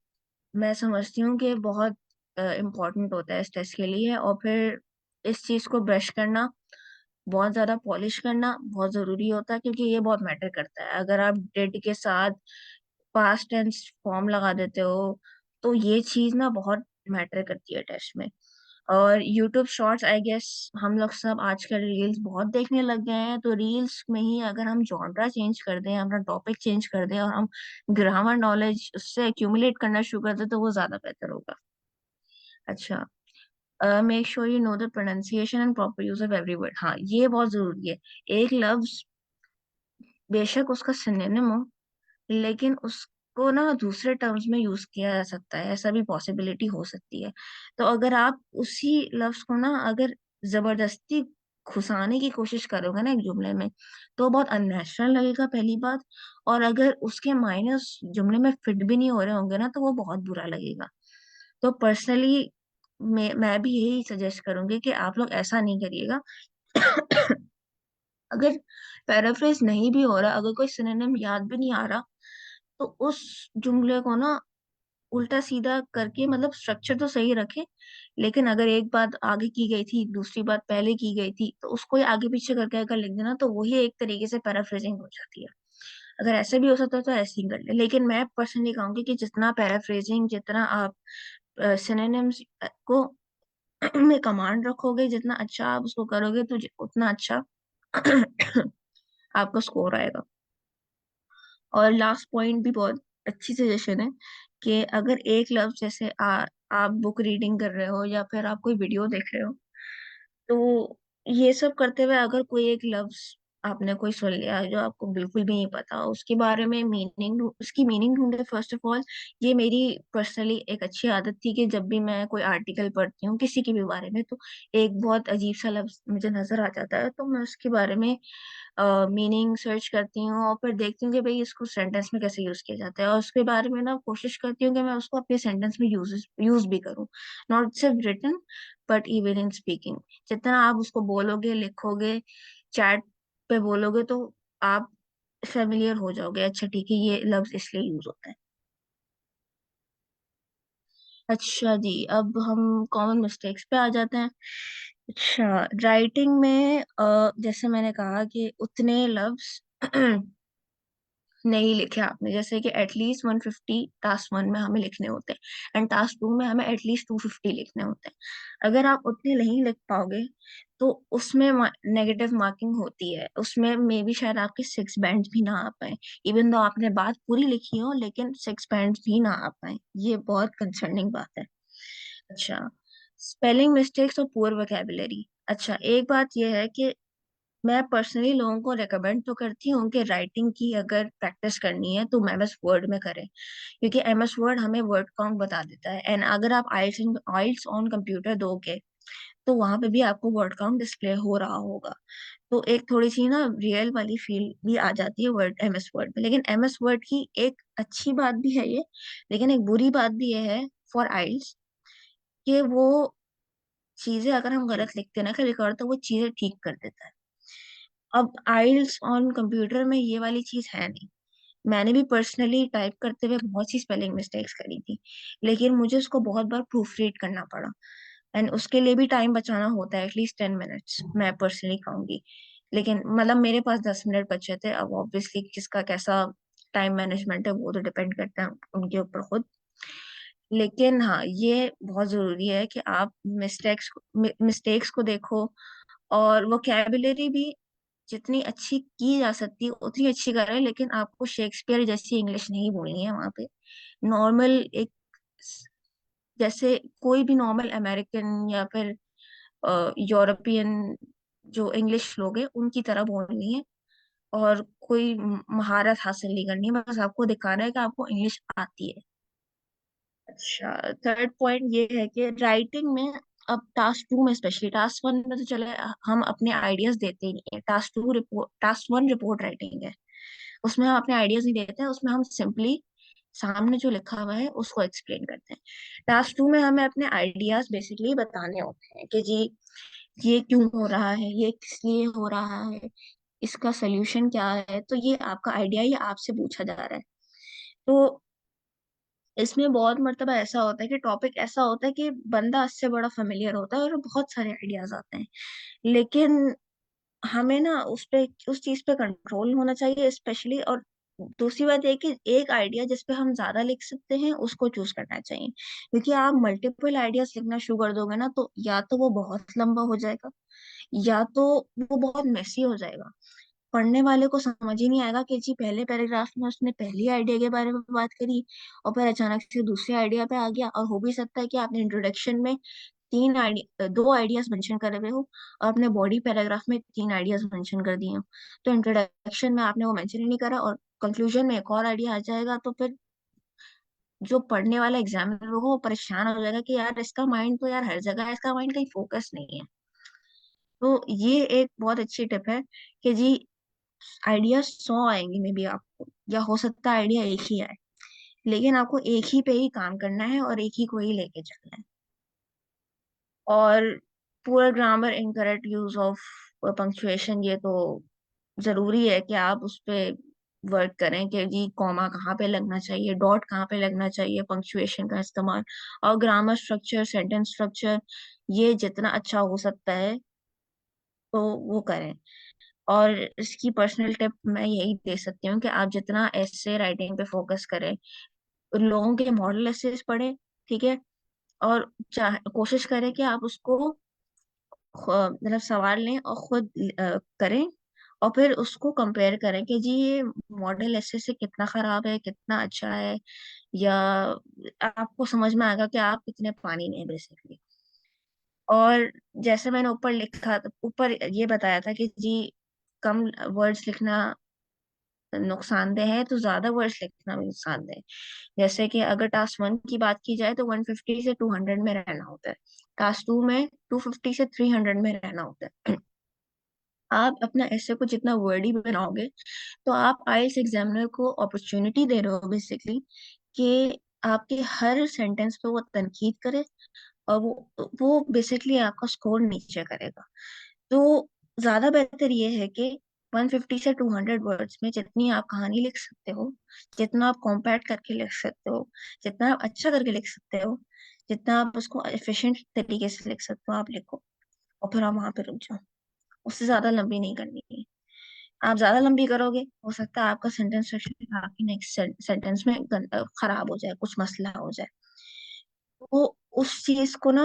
मैं समझती हूँ कि बहुत इम्पोर्टेंट होता है इस टेस्ट के लिए। और फिर इस चीज को ब्रश करना, बहुत ज्यादा पॉलिश करना बहुत जरूरी होता है, क्योंकि ये बहुत मैटर करता है। अगर आप डेड के साथ पास्ट टेंस फॉर्म लगा देते हो तो ये चीज ना बहुत मैटर करती है टेस्ट में। और यूट्यूब शॉर्ट्स, आई गेस हम लोग सब आजकल रील्स बहुत देखने लग गए हैं, तो रील्स में ही अगर हम जॉनरा चेंज कर दें, अपना टॉपिक चेंज कर दें और हम ग्रामर नॉलेज उससे एक्यूमुलेट करना शुरू कर दें, तो वो ज्यादा बेहतर होगा। अच्छा, make sure you know the pronunciation and proper use of every word. हाँ, ये बहुत जरूरी है। एक लफ्ज बेशक उसका सिनोनिम हो, लेकिन उसको ना दूसरे टर्म्स में यूज किया जा सकता है, ऐसा भी पॉसिबिलिटी हो सकती है। तो अगर आप उसी लफ्ज को ना अगर जबरदस्ती घुसाने की कोशिश करोगे ना एक जुमले में, तो बहुत अननेचुरल लगेगा पहली बात। और अगर उसके मायने उस जुमले में फिट भी नहीं हो रहे होंगे ना, तो वो बहुत बुरा लगेगा। तो पर्सनली मैं भी यही सजेस्ट करूंगी कि आप लोग ऐसा नहीं करिएगा। अगर पैराफ्रेज नहीं भी हो रहा, अगर कोई सिनोनिम याद भी नहीं आ रहा, तो उस जुमले को ना उल्टा सीधा करके, मतलब स्ट्रक्चर तो सही रखे, लेकिन अगर एक बात आगे की गई थी दूसरी बात पहले की गई थी, तो उसको ही आगे पीछे करके अगर लिख देना, तो वही एक तरीके से पैराफ्रेजिंग हो जाती है। अगर ऐसे भी हो सकता है तो ऐसे ही कर ले, लेकिन मैं पर्सनली कहूंगी कि जितना पैराफ्रेजिंग, जितना आप सिनोनिम्स को में कमांड रखोगे, जितना अच्छा आप उसको करोगे, तो उतना अच्छा आपका स्कोर आएगा। और लास्ट पॉइंट भी बहुत अच्छी सजेशन है कि अगर एक लफ्ज, जैसे आप बुक रीडिंग कर रहे हो या फिर आप कोई वीडियो देख रहे हो, तो ये सब करते हुए अगर कोई एक लफ्ज आपने कोई सुन लिया जो आपको बिल्कुल भी नहीं पता, उसके बारे में उसकी मीनिंग ढूंढे फर्स्ट ऑफ ऑल। ये मेरी पर्सनली एक अच्छी आदत थी कि जब भी मैं कोई आर्टिकल पढ़ती हूँ किसी के भी बारे में, तो एक बहुत अजीब सा लफ्ज मुझे नजर आ जाता है, तो मैं उसके बारे में मीनिंग सर्च करती हूँ और फिर देखती हूँ कि भाई इसको सेंटेंस में कैसे यूज किया जाता है, और उसके बारे में ना कोशिश करती हूँ कि मैं उसको अपने सेंटेंस में यूज भी करूँ, नॉट सिर्फ written but even in speaking. जितना आप उसको बोलोगे, लिखोगे, चैट पे बोलोगे, तो आप फेमिलियर हो जाओगे, अच्छा ठीक है ये लफ्ज इसलिए यूज होता है। अच्छा जी, अब हम कॉमन मिस्टेक्स पे आ जाते हैं। अच्छा, राइटिंग में जैसे मैंने कहा कि उतने लफ्ज नहीं लिखे आपने, जैसे कि एटलीस्ट 150 टास्क वन में हमें लिखने होते हैं एंड टास्क टू में हमें एटलीस्ट 250 लिखने होते हैं। अगर आप उतने नहीं लिख पाओगे तो उसमें नेगेटिव मार्किंग होती है, उसमें मे बी शायद आपके 6 बैंड भी ना आ पाए, इवन दो आपने बात पूरी लिखी हो लेकिन 6 बैंड भी ना आ पाए। ये बहुत कंसर्निंग बात है। अच्छा, स्पेलिंग मिस्टेक्स और पुअर वोकैबुलरी। अच्छा, एक बात यह है कि मैं पर्सनली लोगों को रेकमेंड तो करती हूँ कि राइटिंग की अगर प्रैक्टिस करनी है तो एमएस वर्ड में करें, क्योंकि एमएस वर्ड हमें वर्ड काउंट बता देता है, एंड अगर आप आइल्स ऑन कंप्यूटर दोगे तो वहां पे भी आपको वर्ड काउंट डिस्प्ले हो रहा होगा। तो एक थोड़ी सी ना रियल वाली फील भी आ जाती है वर्ड एमएस वर्ड में। लेकिन एमएस वर्ड की एक अच्छी बात भी है ये, लेकिन एक बुरी बात भी ये है फॉर आइल्स, कि वो चीजें अगर हम गलत लिखते हैं ना कभी कभार, तो वो चीजें ठीक कर देता है। अब आइल्स ऑन कंप्यूटर में ये वाली चीज है नहीं। मैंने भी पर्सनली टाइप करते हुए बहुत सी स्पेलिंग मिस्टेक्स करी थी, लेकिन मुझे उसको बहुत बार प्रूफ रीड करना पड़ा, एंड उसके लिए भी टाइम बचाना होता है, एटलीस्ट 10 मिनट्स मैं पर्सनली कहूंगी। लेकिन मतलब मेरे पास 10 मिनट बचे थे, अब ऑब्वियसली किसका कैसा टाइम मैनेजमेंट है वो तो डिपेंड करता है उनके ऊपर खुद। लेकिन हाँ, ये बहुत जरूरी है कि आप मिस्टेक्स को देखो, और वोकैबुलरी भी जितनी अच्छी की जा सकती है उतनी अच्छी करें, लेकिन आपको शेक्सपियर जैसी इंग्लिश नहीं बोलनी है वहां पे। नॉर्मल एक जैसे कोई भी नॉर्मल अमेरिकन या फिर यूरोपियन जो इंग्लिश लोग हैं उनकी तरह बोलनी है, और कोई महारत हासिल नहीं करनी है, बस आपको दिखाना है कि आपको इंग्लिश आती है। अच्छा, थर्ड पॉइंट ये है कि राइटिंग में, अब टास्क टू में स्पेशली, टास्क वन में तो चले हम अपने आइडियाज देते ही नहीं है, टास्क वन रिपोर्ट राइटिंग है, उसमें हम अपने आइडियाज नहीं देते हैं, उसमें हम सिंपली सामने जो लिखा हुआ है उसको एक्सप्लेन करते हैं। टास्क टू में हमें अपने आइडियाज बेसिकली बताने होते हैं कि जी ये क्यों हो रहा है, ये किस लिए हो रहा है, इसका सोल्यूशन क्या है, तो ये आपका आइडिया, ये आपसे पूछा जा रहा है। तो इसमें बहुत मर्तबा ऐसा होता है कि टॉपिक ऐसा होता है कि बंदा इससे बड़ा फेमिलियर होता है और बहुत सारे आइडियाज आते हैं, लेकिन हमें ना उस चीज पे कंट्रोल होना चाहिए स्पेशली। और दूसरी बात ये कि एक आइडिया जिस पे हम ज्यादा लिख सकते हैं उसको चूज करना चाहिए, क्योंकि आप मल्टीपल आइडियाज लिखना शुरू कर दोगे ना, तो या तो वो बहुत लंबा हो जाएगा, या तो वो बहुत मेसी हो जाएगा। पढ़ने वाले को समझ ही नहीं आएगा कि जी पहले पैराग्राफ में उसने पहली आइडिया के बारे में बात करी और फिर अचानक से दूसरे आइडिया पे आ गया। और हो भी सकता है कि आपने इंट्रोडक्शन में 2 आइडियाज मेंशन करे हुए हो और अपने बॉडी पैराग्राफ में 3 आइडियाज मेंशन कर दिए हो, तो इंट्रोडक्शन में आपने वो मेंशन ही नहीं करा और कंक्लूजन में एक और आइडिया आ जाएगा, तो फिर जो पढ़ने वाला एग्जामिनर होगा वो परेशान हो जाएगा कि यार इसका माइंड तो यार हर जगह है, इसका माइंड कहीं फोकस नहीं है। तो ये एक बहुत अच्छी टिप है कि जी आइडिया 100 आएंगे मे बी आपको, या हो सकता है आइडिया एक ही आए, लेकिन आपको एक ही पे ही काम करना है और एक ही को ही लेके चलना है। और poor grammar, incorrect use of punctuation, ये तो जरूरी है कि आप उस पे वर्क करें कि जी कॉमा कहाँ पे लगना चाहिए, डॉट कहाँ पे लगना चाहिए, पंक्चुएशन का इस्तेमाल, और ग्रामर स्ट्रक्चर, सेंटेंस स्ट्रक्चर, ये जितना अच्छा हो सकता है तो वो करें। और इसकी पर्सनल टिप मैं यही दे सकती हूँ कि आप जितना ऐसे राइटिंग पे फोकस करें, लोगों के मॉडल एसेस पढ़ें, ठीक है, और कोशिश करें कि आप उसको मतलब सवाल लें और खुद करें, और फिर उसको कंपेयर करें कि जी ये मॉडल ऐसे से कितना खराब है कितना अच्छा है, या आपको समझ में आएगा कि आप कितने पानी में बेसिकली। और जैसे मैंने ऊपर लिखा ऊपर ये बताया था कि जी कम वर्ड्स लिखना नुकसानदेह है तो ज्यादा वर्ड्स लिखना भी नुकसानदेह है। जैसे कि अगर टास्क 1 की बात की जाए तो 150 से 200 में रहना होता है। टास्क 2 में 250 से 300 में रहना होता है। आप अपना ऐसे को जितना वर्डी बनाओगे तो आप आईएलटीएस एग्जामिनर को अपॉर्चुनिटी दे रहे हो बेसिकली कि आपके हर सेंटेंस पे वो तनकीद करे, और वो बेसिकली आपका स्कोर नीचे करेगा। तो ज्यादा बेहतर ये है कि 150 से 200 वर्ड्स में जितनी आप कहानी लिख सकते हो, जितना आप कॉम्पैक्ट करके लिख सकते हो, जितना आप अच्छा करके लिख सकते हो, जितना आप उसको एफिशिएंट तरीके से लिख सकते हो, आप लिखो और फिर आप वहां पे रुक जाओ। उससे ज्यादा लंबी नहीं करनी है। आप ज्यादा लंबी करोगे हो सकता है आपका सेंटेंस स्ट्रक्चर आपकी नेक्स्ट सेंटेंस में खराब हो जाए, कुछ मसला हो जाए। वो उस चीज को ना,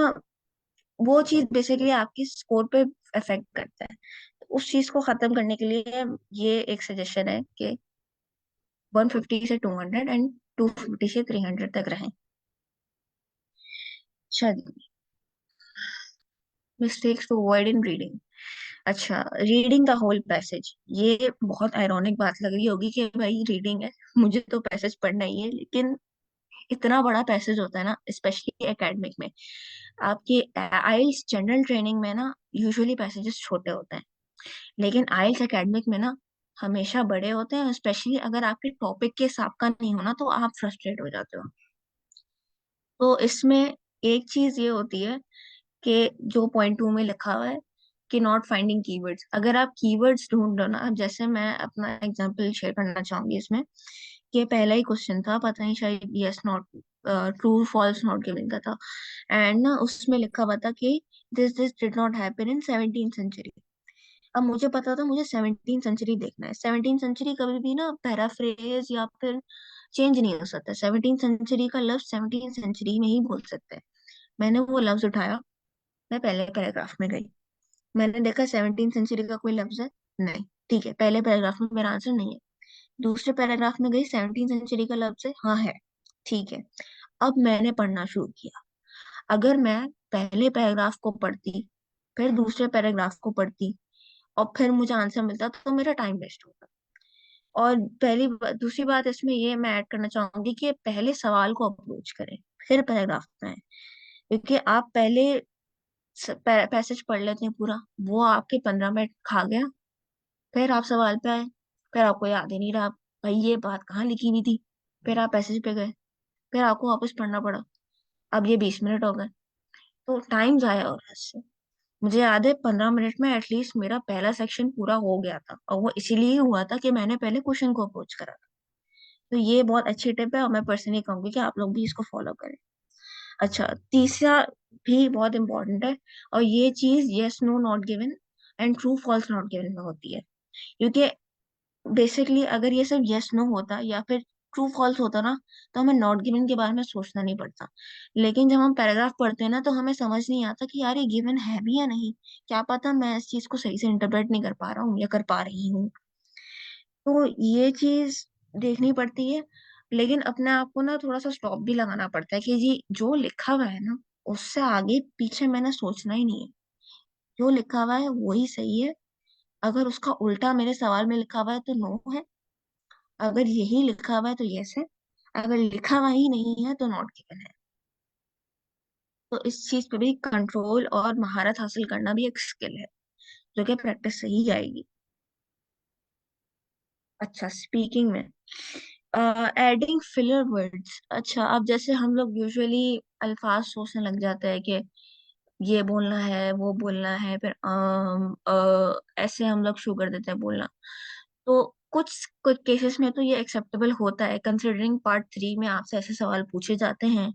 वो चीज बेसिकली आपकी स्कोर पे इफेक्ट करता है। तो उस चीज को खत्म करने के लिए ये एक सजेशन है कि 150 से 200 एंड 250 से 300 तक रहें। अच्छा, mistakes to avoid in reading. अच्छा, रीडिंग द होल पैसेज, ये बहुत आयरॉनिक बात लग रही होगी कि भाई रीडिंग है, मुझे तो पैसेज पढ़ना ही है, लेकिन इतना बड़ा पैसेज होता है ना, स्पेशली एकेडमिक में। आपकी आइल्स जनरल ट्रेनिंग में ना यूजुअली पैसेजेस छोटे होते हैं, लेकिन आइल्स एकेडमिक में ना हमेशा बड़े होते हैं। स्पेशली अगर आपके टॉपिक के हिसाब का नहीं होना तो आप फ्रस्ट्रेट हो जाते हो। तो इसमें एक चीज ये होती है कि जो पॉइंट 2 में लिखा हुआ है कि नॉट फाइंडिंग कीवर्ड्स, अगर आप कीवर्ड्स ढूंढ लो ना, अब जैसे मैं अपना एग्जांपल शेयर करना चाहूंगी इसमें, कि पहला ही क्वेश्चन था, पता नहीं शायद yes not true false not giving का था, एंड ना उसमें लिखा हुआ था कि this this did not happen in 17th century. अब मुझे पता था मुझे 17th सेंचुरी देखना है। 17th सेंचुरी कभी भी ना पैराफ्रेज या फिर चेंज नहीं हो सकता। 17th सेंचुरी का लफ्ज 17th सेंचुरी में ही बोल सकते हैं। मैंने वो लफ्ज उठाया, मैं पहले पैराग्राफ में गई, मैंने देखा 17th सेंचुरी का कोई लफ्ज है, नहीं, ठीक है, पहले पैराग्राफ में मेरा आंसर नहीं है। दूसरे पैराग्राफ में गई, 17th सेंचुरी का लफ्ज है, हाँ है, ठीक है। अब मैंने पढ़ना शुरू किया। अगर मैं पहले पैराग्राफ को पढ़ती, फिर दूसरे पैराग्राफ को पढ़ती, और फिर मुझे आंसर मिलता, तो मेरा टाइम वेस्ट होता। और दूसरी बात इसमें ये मैं ऐड करना चाहूंगी कि पहले सवाल को अप्रोच करें, फिर पैराग्राफ में आए। क्योंकि आप पहले पैसेज पढ़ लेते हैं पूरा, वो आपके 15 मिनट खा गया, फिर आप सवाल पे आए, फिर आपको याद ही नहीं रहा भाई ये बात कहाँ लिखी हुई थी, फिर आप पैसेज पे गए, फिर आपको वापस पढ़ना पड़ा, अब ये 20 मिनट हो गए, तो टाइम जाया हो रहा है इससे। मुझे याद है 15 मिनट में एटलीस्ट मेरा पहला सेक्शन पूरा हो गया था, और वो इसीलिए हुआ था कि मैंने पहले क्वेश्चन को अप्रोच करा था। तो ये बहुत अच्छी टिप है और मैं पर्सनली कहूंगी कि आप लोग भी इसको फॉलो करें। अच्छा, तीसरा भी बहुत इंपॉर्टेंट है, और ये चीज yes no not given and true false not given में होती है। क्योंकि बेसिकली अगर ये सब यस नो होता या फिर ट्रू फॉल्स होता ना, तो हमें नॉट गिवन के बारे में सोचना नहीं पड़ता। लेकिन जब हम पैराग्राफ पढ़ते हैं ना, तो हमें समझ नहीं आता कि यार ये गिवन है भी या नहीं, क्या पता मैं इस चीज को सही से इंटरप्रेट नहीं कर पा रहा हूँ या कर पा रही हूँ। तो ये चीज देखनी पड़ती है। लेकिन अपने आप को ना थोड़ा सा स्टॉप भी लगाना पड़ता है कि जी जो लिखा हुआ है ना, उससे आगे पीछे मैंने सोचना ही नहीं है, जो लिखा हुआ है वही सही है। अगर उसका उल्टा मेरे सवाल में लिखा हुआ है तो नो है, अगर यही लिखा हुआ है तो यस है, अगर लिखा हुआ ही नहीं है तो नॉट गिवन है। तो इस चीज पे भी कंट्रोल और महारत हासिल करना भी एक स्किल है, जो कि प्रैक्टिस से ही आएगी। अच्छा, स्पीकिंग में एडिंग फिलर वर्ड्स। अच्छा, अब जैसे हम लोग यूजुअली अल्फाज सोचने लग जाते हैं कि ये बोलना है, वो बोलना है, फिर ऐसे हम लोग शुरू कर देते हैं बोलना। तो कुछ कुछ केसेस में तो ये एक्सेप्टेबल होता है, कंसिडरिंग पार्ट 3 में आपसे ऐसे सवाल पूछे जाते हैं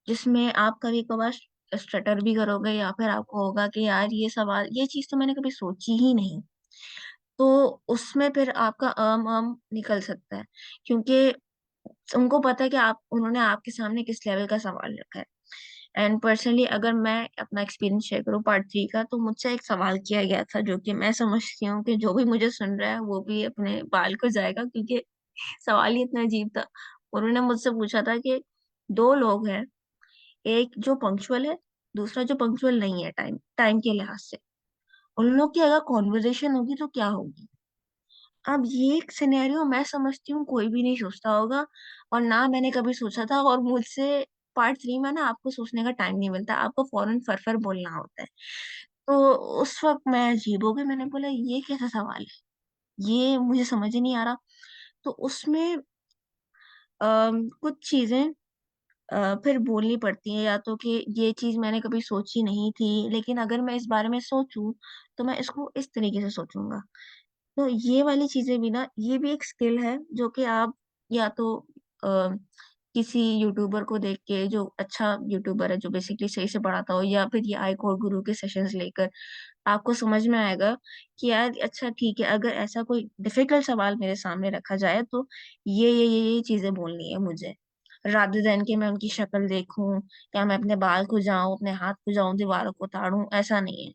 जिसमें आप कभी कभार स्टटर भी करोगे, या फिर आपको होगा कि यार ये सवाल, ये चीज तो मैंने कभी सोची ही नहीं। तो उसमें फिर आपका निकल सकता है, क्योंकि उनको पता है कि आप, उन्होंने आपके सामने किस लेवल का सवाल रखा है। एंड पर्सनली अगर मैं अपना एक्सपीरियंस शेयर करूँ पार्ट 3 का, तो मुझसे एक सवाल किया गया था जो कि मैं समझती हूँ कि जो भी मुझे सुन रहा है वो भी अपने बाल को जाएगा, क्योंकि सवाल ही इतना अजीब था। उन्होंने मुझसे पूछा था कि दो लोग हैं, एक जो पंक्चुअल है, दूसरा जो पंक्चुअल नहीं है टाइम टाइम के लिहाज से। उन लोग की अगर कॉन्वर्जेशन होगी तो क्या होगी। अब ये एक सिनेरियो मैं समझती हूँ कोई भी नहीं सोचता होगा, और ना मैंने कभी सोचा था, और मुझसे पार्ट 3 में ना आपको सोचने का टाइम नहीं मिलता, आपको फौरन फर बोलना होता है। तो उस वक्त मैं अजीब हो गई, मैंने बोला ये कैसा सवाल है, ये मुझे समझ ही नहीं आ रहा। तो उसमें कुछ चीजें फिर बोलनी पड़ती है, या तो कि ये चीज मैंने कभी सोची नहीं थी, लेकिन अगर मैं इस बारे में सोचूं तो मैं इसको इस तरीके से सोचूंगा। तो ये वाली चीजें भी ना, ये भी एक स्किल है जो कि आप या तो किसी यूट्यूबर को देख के, जो अच्छा यूट्यूबर है जो बेसिकली सही से पढ़ाता हो, या फिर ये आई कोड गुरु के सेशंस लेकर आपको समझ में आएगा कि यार अच्छा ठीक है, अगर ऐसा कोई डिफिकल्ट सवाल मेरे सामने रखा जाए तो ये चीजें बोलनी है मुझे, रादर देन कि मैं उनकी शक्ल देखूं, या मैं अपने बाल को जाऊं, अपने हाथ को जाऊं, दीवारों को ताड़ूं, ऐसा नहीं है।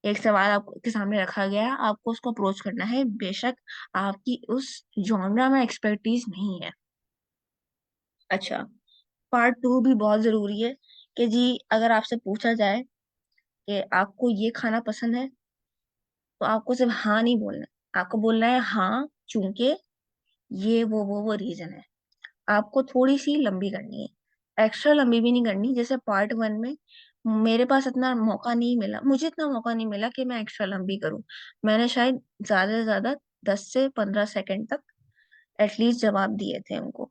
एक सवाल आपके सामने रखा गया है, आपको उसको अप्रोच करना है, बेशक आपकी उस जॉनरा में एक्सपर्टीज नहीं है। अच्छा, पार्ट 2 भी बहुत जरूरी है कि जी, अगर आपसे पूछा जाए कि आपको ये खाना पसंद है, तो आपको सिर्फ हाँ नहीं बोलना है, आपको बोलना है हाँ चूंकि ये वो रीजन है। आपको थोड़ी सी लंबी करनी है, एक्स्ट्रा लंबी भी नहीं करनी। जैसे पार्ट 1 में मेरे पास इतना मौका नहीं मिला, मुझे इतना मौका नहीं मिला कि मैं एक्स्ट्रा लंबी करूं। मैंने शायद ज्यादा से ज्यादा 10 से 15 सेकंड तक एटलीस्ट जवाब दिए थे उनको,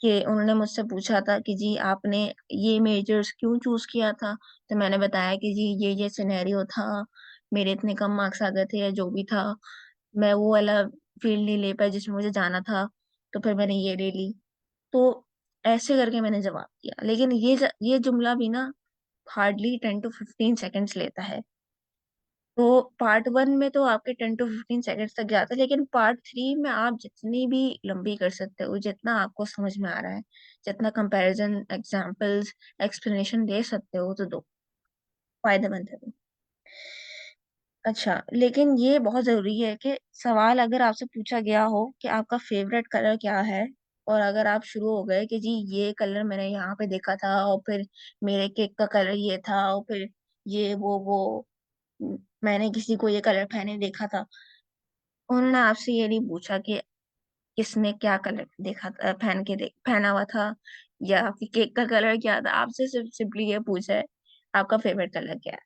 कि उन्होंने मुझसे पूछा था कि जी आपने ये मेजर्स क्यों चूज किया था, तो मैंने बताया कि जी ये सिनेरियो था, मेरे इतने कम मार्क्स आ गए थे या जो भी था, मैं वो वाला फील्ड नहीं ले पाई जिसमें मुझे जाना था, तो फिर मैंने ये ले ली। तो ऐसे करके मैंने जवाब दिया, लेकिन ये जुमला भी ना हार्डली 10 to 15 सेकेंड्स लेता है। तो पार्ट 1 में तो आपके 10 to 15 सेकेंड्स तक जाता है, लेकिन पार्ट 3 में आप जितनी भी लंबी कर सकते हो, जितना आपको समझ में आ रहा है, जितना कंपैरिजन, एग्जांपल्स, एक्सप्लेनेशन दे सकते हो तो दो, फायदेमंद है वो। अच्छा, लेकिन ये बहुत जरूरी है कि सवाल अगर आपसे पूछा गया हो कि आपका फेवरेट कलर क्या है, और अगर आप शुरू हो गए कि जी ये कलर मैंने यहाँ पे देखा था, और फिर मेरे केक का कलर ये था, और फिर ये मैंने किसी को ये कलर पहने देखा था, उन्होंने आपसे ये नहीं पूछा कि किसने क्या कलर देखा था, पहना हुआ था, या आपके केक का कलर क्या था। आपसे सिर्फ सिंपली ये पूछा है आपका फेवरेट कलर क्या है,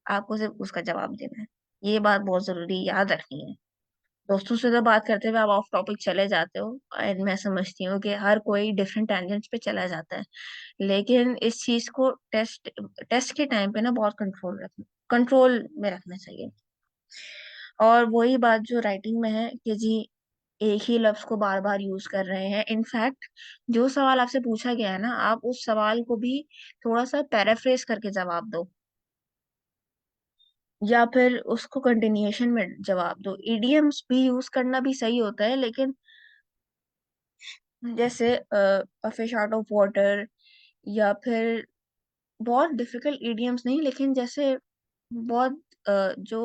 आपको सिर्फ उसका जवाब देना है। ये बात बहुत जरूरी याद रखनी है। दोस्तों से तो बात करते हुए आप ऑफ टॉपिक चले जाते हो, और मैं समझती हूँ कि हर कोई डिफरेंट टेंजेंट्स पे चला जाता है, लेकिन इस चीज को टेस्ट टेस्ट के टाइम पे ना बहुत कंट्रोल में रखना चाहिए। और वही बात जो राइटिंग में है कि जी एक ही लफ्ज को बार बार यूज कर रहे हैं। इनफैक्ट जो सवाल आपसे पूछा गया है ना, आप उस सवाल को भी थोड़ा सा पैराफ्रेज करके जवाब दो, या फिर उसको कंटिन्यूएशन में जवाब दो। इडियम्स भी यूज करना भी सही होता है, लेकिन जैसे फिश आउट ऑफ वाटर, या फिर बहुत डिफिकल्ट इडियम्स नहीं, लेकिन जैसे बहुत जो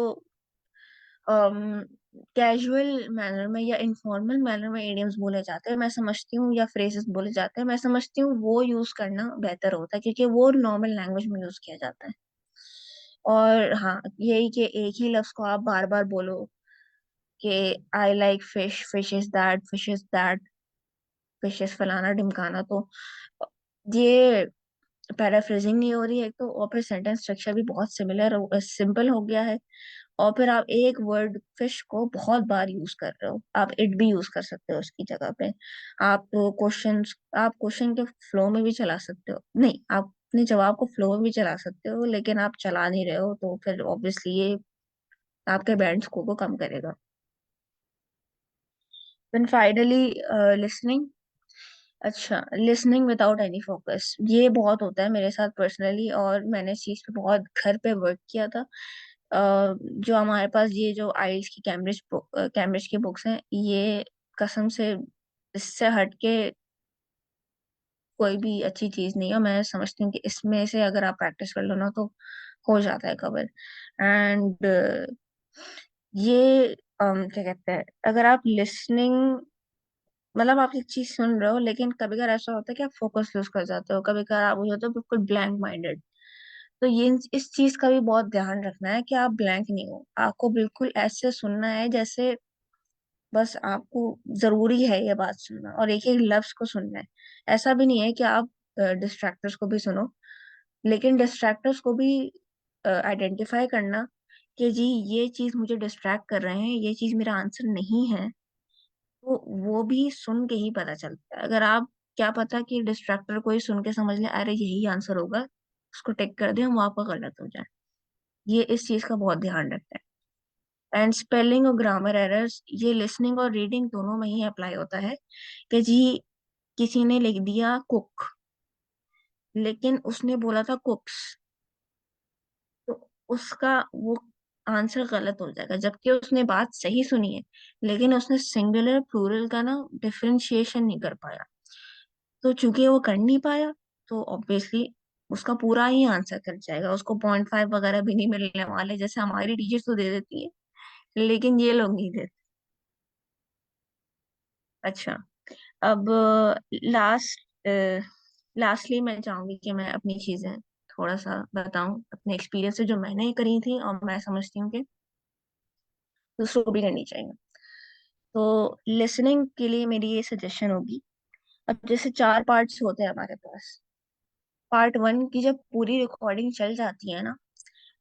कैजुअल मैनर में या इनफॉर्मल मैनर में इडियम्स बोले जाते हैं, मैं समझती हूँ, या फ्रेजेस बोले जाते हैं, मैं समझती हूँ वो यूज करना बेहतर होता है, क्योंकि वो नॉर्मल लैंग्वेज में यूज किया जाता है। और हाँ, यही कि एक ही लफ्ज को आप बार बार बोलो कि I like fish, fish is that, fish is फलाना ढिमकाना, तो ये पैराफ्रेजिंग नहीं हो रही है एक तो, और फिर सेंटेंस स्ट्रक्चर भी बहुत सिंपल हो गया है। और फिर आप एक वर्ड फिश को बहुत बार यूज कर रहे हो, आप इट भी यूज कर सकते हो उसकी जगह पे। आप क्वेश्चन के फ्लो में भी चला सकते हो, नहीं, आप अपने जवाब को फ्लो में भी चला सकते हो, लेकिन आप चला नहीं रहे हो, तो फिर ऑब्वियसली ये आपके बैंड स्कोर को कम करेगा। Then finally listening. अच्छा, लिसनिंग विदाउट एनी फोकस, ये बहुत होता है मेरे साथ पर्सनली, और मैंने इस चीज पे बहुत घर पे वर्क किया था। जो हमारे पास ये जो आइल्स की कैम्ब्रिज की बुक्स हैं, ये कसम से इससे हट के कोई भी अच्छी चीज नहीं है। मैं समझती हूँ कि इसमें से अगर आप प्रैक्टिस कर लो ना तो हो जाता है कवर। एंड ये क्या कहते हैं, अगर आप लिसनिंग, मतलब आप एक चीज सुन रहे हो, लेकिन कभी कभार ऐसा होता है कि आप फोकस लूज कर जाते हो, कभी कभार आप हो जाते हो बिल्कुल ब्लैंक माइंडेड। तो ये इस चीज का भी बहुत ध्यान रखना है कि आप ब्लैंक नहीं हो, आपको बिल्कुल ऐसे सुनना है जैसे बस आपको जरूरी है ये बात सुनना, और एक एक लफ्ज को सुनना है। ऐसा भी नहीं है कि आप डिस्ट्रैक्टर्स को भी सुनो, लेकिन डिस्ट्रैक्टर्स को भी आइडेंटिफाई करना कि जी ये चीज मुझे डिस्ट्रैक्ट कर रहे हैं, ये चीज मेरा आंसर नहीं है, तो वो भी सुन के ही पता चलता है। अगर आप, क्या पता कि डिस्ट्रैक्टर को ही सुन के समझ ले अरे यही आंसर होगा, उसको टिक कर दे, वो आपका गलत हो जाए। ये इस चीज का बहुत ध्यान रखता है। एंड स्पेलिंग और ग्रामर एरर्स ये लिसनिंग और रीडिंग दोनों में ही अप्लाई होता है। कि जी किसी ने लिख दिया कुक, लेकिन उसने बोला था कुक्स, तो उसका वो आंसर गलत हो जाएगा, जबकि उसने बात सही सुनी है, लेकिन उसने सिंगुलर प्लूरल का ना डिफरेंशिएशन नहीं कर पाया। तो चूंकि वो कर नहीं पाया, तो ऑब्वियसली उसका पूरा ही आंसर कट जाएगा, उसको 0.5 वगैरह भी नहीं मिलने वाले, जैसे हमारी टीचर तो दे देती है, लेकिन ये लोग नहीं देते। अच्छा, अब लास्ट लास्टली मैं चाहूंगी कि मैं अपनी चीजें थोड़ा सा बताऊं, अपने एक्सपीरियंस से जो मैंने करी थी और मैं समझती हूँ कि दूसरों को भी करनी चाहिए। तो लिसनिंग के लिए मेरी ये सजेशन होगी, अब जैसे 4 पार्ट्स होते हैं हमारे पास। पार्ट 1 की जब पूरी रिकॉर्डिंग चल जाती है ना,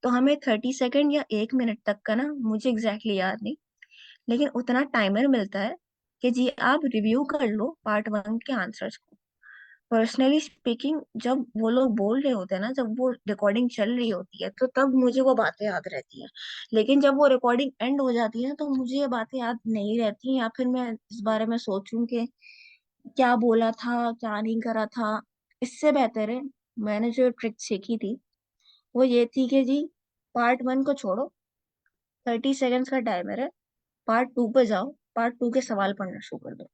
तो हमें 30 सेकेंड या 1 मिनट तक का ना, मुझे एग्जैक्टली याद नहीं, लेकिन उतना टाइमर मिलता है कि जी आप रिव्यू कर लो पार्ट 1 के आंसर्स को। पर्सनली स्पीकिंग, जब वो लोग बोल रहे होते हैं ना, जब वो रिकॉर्डिंग चल रही होती है, तो तब मुझे वो बातें याद रहती हैं। लेकिन जब वो रिकॉर्डिंग एंड हो जाती है ना, तो मुझे ये बातें याद नहीं रहती, या फिर मैं इस बारे में सोचूं कि क्या बोला था, क्या नहीं करा था। इससे बेहतर है, मैंने जो ट्रिक सीखी थी वो ये थी कि जी पार्ट 1 को छोड़ो, 30 सेकेंड्स का टाइमर है, पार्ट 2 पे जाओ, पार्ट 2 के सवाल पढ़ना शुरू कर दो।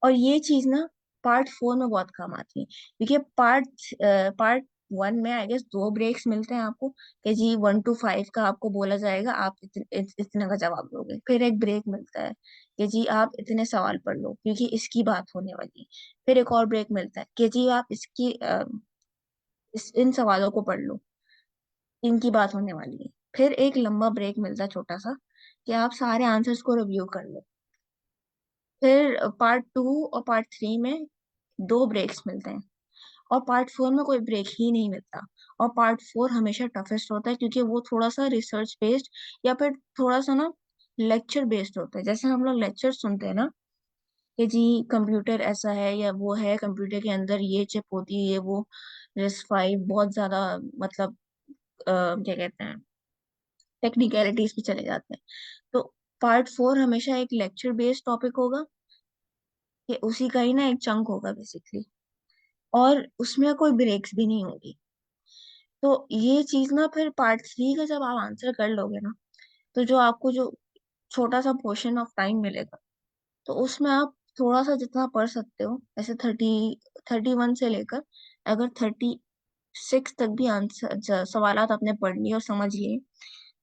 और ये चीज ना पार्ट 4 में बहुत काम आती है, क्योंकि पार्ट 1 में आई गेस 2 ब्रेक्स मिलते हैं आपको, कि जी 1 to 5 का आपको बोला जाएगा, आप इतने का जवाब दोगे, फिर एक ब्रेक मिलता है कि जी आप इतने सवाल पढ़ लो क्योंकि इसकी बात होने वाली है, फिर एक और ब्रेक मिलता है कि जी आप इन सवालों को पढ़ लो, इनकी बात होने वाली है, फिर एक लंबा ब्रेक मिलता है छोटा सा कि आप सारे आंसर्स को रिव्यू कर लो। फिर पार्ट 2 और पार्ट 3 में 2 ब्रेक्स मिलते हैं, और पार्ट 4 में कोई ब्रेक ही नहीं मिलता। और पार्ट 4 हमेशा टफेस्ट होता है, क्योंकि वो थोड़ा सा रिसर्च बेस्ड या फिर थोड़ा सा ना लेक्चर बेस्ड होता है। जैसे हम लोग लेक्चर सुनते हैं ना कि जी कंप्यूटर ऐसा है या वो है, कंप्यूटर के अंदर ये चिप होती है, ये वो, RISC-V बहुत ज्यादा, मतलब क्या कहते हैं, टेक्निकलिटीज पे चले जाते हैं। तो पार्ट 4 हमेशा एक लेक्चर बेस्ड टॉपिक होगा, कि उसी का ही ना एक चंक होगा बेसिकली, और उसमें कोई ब्रेक्स भी नहीं होगी। तो ये चीज ना फिर पार्ट 3 का जब आप आंसर कर लोगे ना, तो जो आपको जो छोटा सा पोर्शन ऑफ टाइम मिलेगा, तो उसमें आप थोड़ा सा जितना पढ़ सकते हो, ऐसे 31 से लेकर अगर 36 तक भी आंसर सवालात आपने पढ़ लिए और समझ लिए,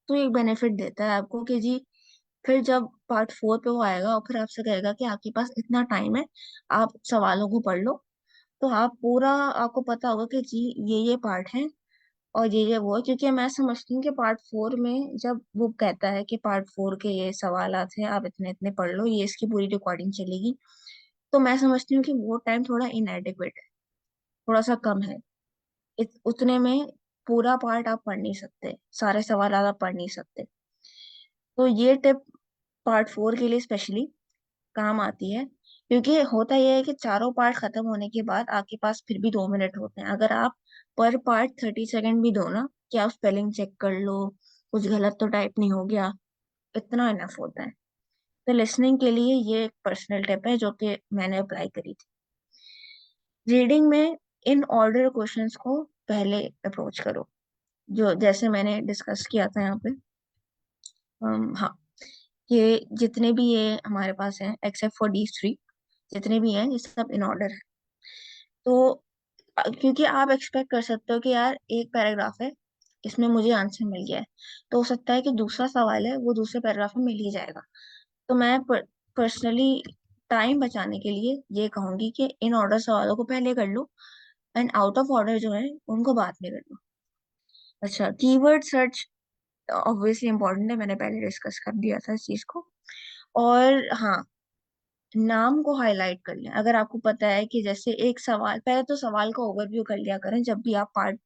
तो एक बेनिफिट देता है आपको कि जी फिर जब पार्ट 4 पे वो आएगा और फिर आपसे कहेगा कि आपके पास इतना टाइम है, आप सवालों को पढ़ लो, तो आप पूरा, आपको पता होगा कि जी ये पार्ट है और ये वो है। क्योंकि मैं समझती हूँ कि पार्ट 4 में जब वो कहता है कि पार्ट 4 के ये सवालात हैं, आप इतने इतने पढ़ लो, ये इसकी पूरी रिकॉर्डिंग चलेगी, तो मैं समझती हूँ कि वो टाइम थोड़ा इनएडिक्वेट है, थोड़ा सा कम है। उतने में पूरा पार्ट आप पढ़ नहीं सकते, सारे सवाल आप पढ़ नहीं सकते। तो ये टिप पार्ट 4 के लिए स्पेशली काम आती है, क्योंकि होता यह है कि चारों पार्ट खत्म होने के बाद आपके पास फिर भी 2 मिनट होते हैं। अगर आप पर पार्ट 30 सेकेंड भी दो ना, कि आप स्पेलिंग चेक कर लो, कुछ गलत तो टाइप नहीं हो गया, इतना इनफ होता है। तो लिसनिंग के लिए ये एक पर्सनल टिप है जो कि मैंने अप्लाई करी थी। रीडिंग में इन ऑर्डर क्वेश्चंस को पहले अप्रोच करो, जो जैसे मैंने डिस्कस किया था यहाँ पे। हाँ, ये जितने भी ये हमारे पास हैं एक्सेप्ट फॉर D3, जितने भी हैं ये सब इन ऑर्डर है। तो क्योंकि आप एक्सपेक्ट कर सकते हो कि यार एक पैराग्राफ है, इसमें मुझे आंसर मिल गया है, तो हो सकता है कि दूसरा सवाल है वो दूसरे पैराग्राफ में मिल ही जाएगा। तो मैं पर्सनली टाइम बचाने के लिए ये कहूंगी कि इन ऑर्डर सवालों को पहले कर लो, एंड आउट ऑफ ऑर्डर जो है उनको बाद में कर लो। अच्छा, कीवर्ड सर्च ऑब्वियसली इम्पोर्टेंट है, मैंने पहले डिस्कस कर दिया था इस चीज को। और हाँ, नाम को हाईलाइट कर लें। अगर आपको पता है कि जैसे एक सवाल, पहले तो सवाल का ओवरव्यू कर लिया करें जब भी आप पार्ट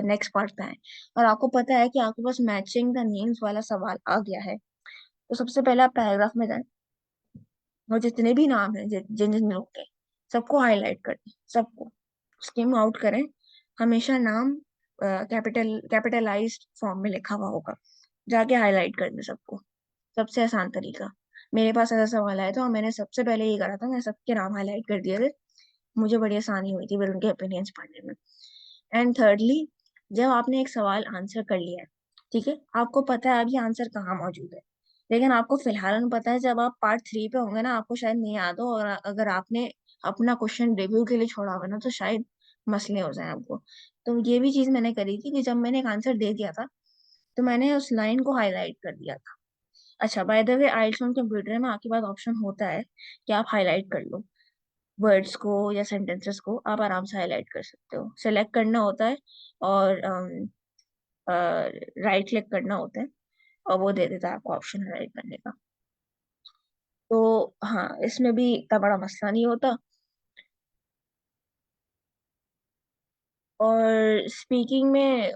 नेक्स्ट पार्ट पे आए, और आपको पता है कि आपके पास मैचिंग द नेम्स वाला सवाल आ गया है, तो सबसे पहले आप पैराग्राफ में जाएं और जितने भी नाम हैं जिन जिन लोग के, सबको हाईलाइट कर दें, सबको स्किम आउट करें। हमेशा नाम कैपिटलाइज्ड फॉर्म में लिखा हुआ होगा, जाके हाईलाइट कर दें सबको। सबसे आसान तरीका। मेरे पास ऐसा सवाल आया था और मैंने सबसे पहले ये करा था, मैं सबके नाम हाईलाइट कर दिए थे। मुझे बड़ी आसानी हुई थी फिर उनके ओपिनियंस पढ़ने में। एंड थर्डली, जब आपने एक सवाल आंसर कर लिया है, ठीक है, आपको पता है अभी आंसर कहाँ मौजूद है, लेकिन आपको फिलहाल पता है जब आप पार्ट 3 पे होंगे ना, आपको शायद नहीं याद हो, और अगर आपने अपना क्वेश्चन रिव्यू के लिए छोड़ा होगा ना, तो शायद मसले हो जाए आपको। तो ये भी चीज मैंने करी थी कि जब मैंने एक आंसर दे दिया था, तो मैंने उस लाइन को हाईलाइट कर दिया था। अच्छा, by the way, IELTS on computer में आपके पास ऑप्शन होता है कि आप हाईलाइट कर लो वर्ड्स को या सेंटेंसेस को, आप आराम से हाईलाइट कर सकते हो। सेलेक्ट करना होता है और राइट क्लिक करना होता है, और वो दे देता है आपको ऑप्शन हाईलाइट करने का। तो हाँ, इसमें भी इतना बड़ा मसला नहीं होता। और स्पीकिंग में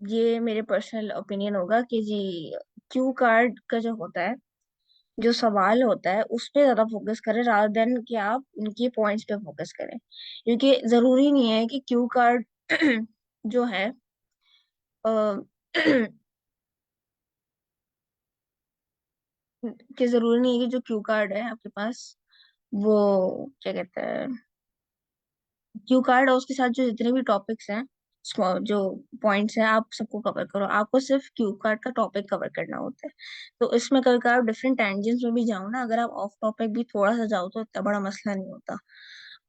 ये मेरे पर्सनल ओपिनियन होगा कि जी, क्यू कार्ड का जो होता है, जो सवाल होता है, उस पे ज्यादा फोकस करें रादर देन कि आप उनके पॉइंट्स पे फोकस करें। क्योंकि जरूरी नहीं है कि क्यू कार्ड जो है अ, कि जरूरी नहीं है कि जो क्यू कार्ड है आपके पास, वो क्या कहते हैं, क्यू कार्ड और उसके साथ जो जितने भी टॉपिक्स हैं, जो पॉइंट्स हैं, आप सबको कवर करो। आपको सिर्फ क्यू कार्ड का टॉपिक कवर करना होता है। तो इसमें कभी कभार डिफरेंट टेंजेंट्स में भी जाओ ना, अगर आप ऑफ टॉपिक भी थोड़ा सा जाओ तो इतना बड़ा मसला नहीं होता।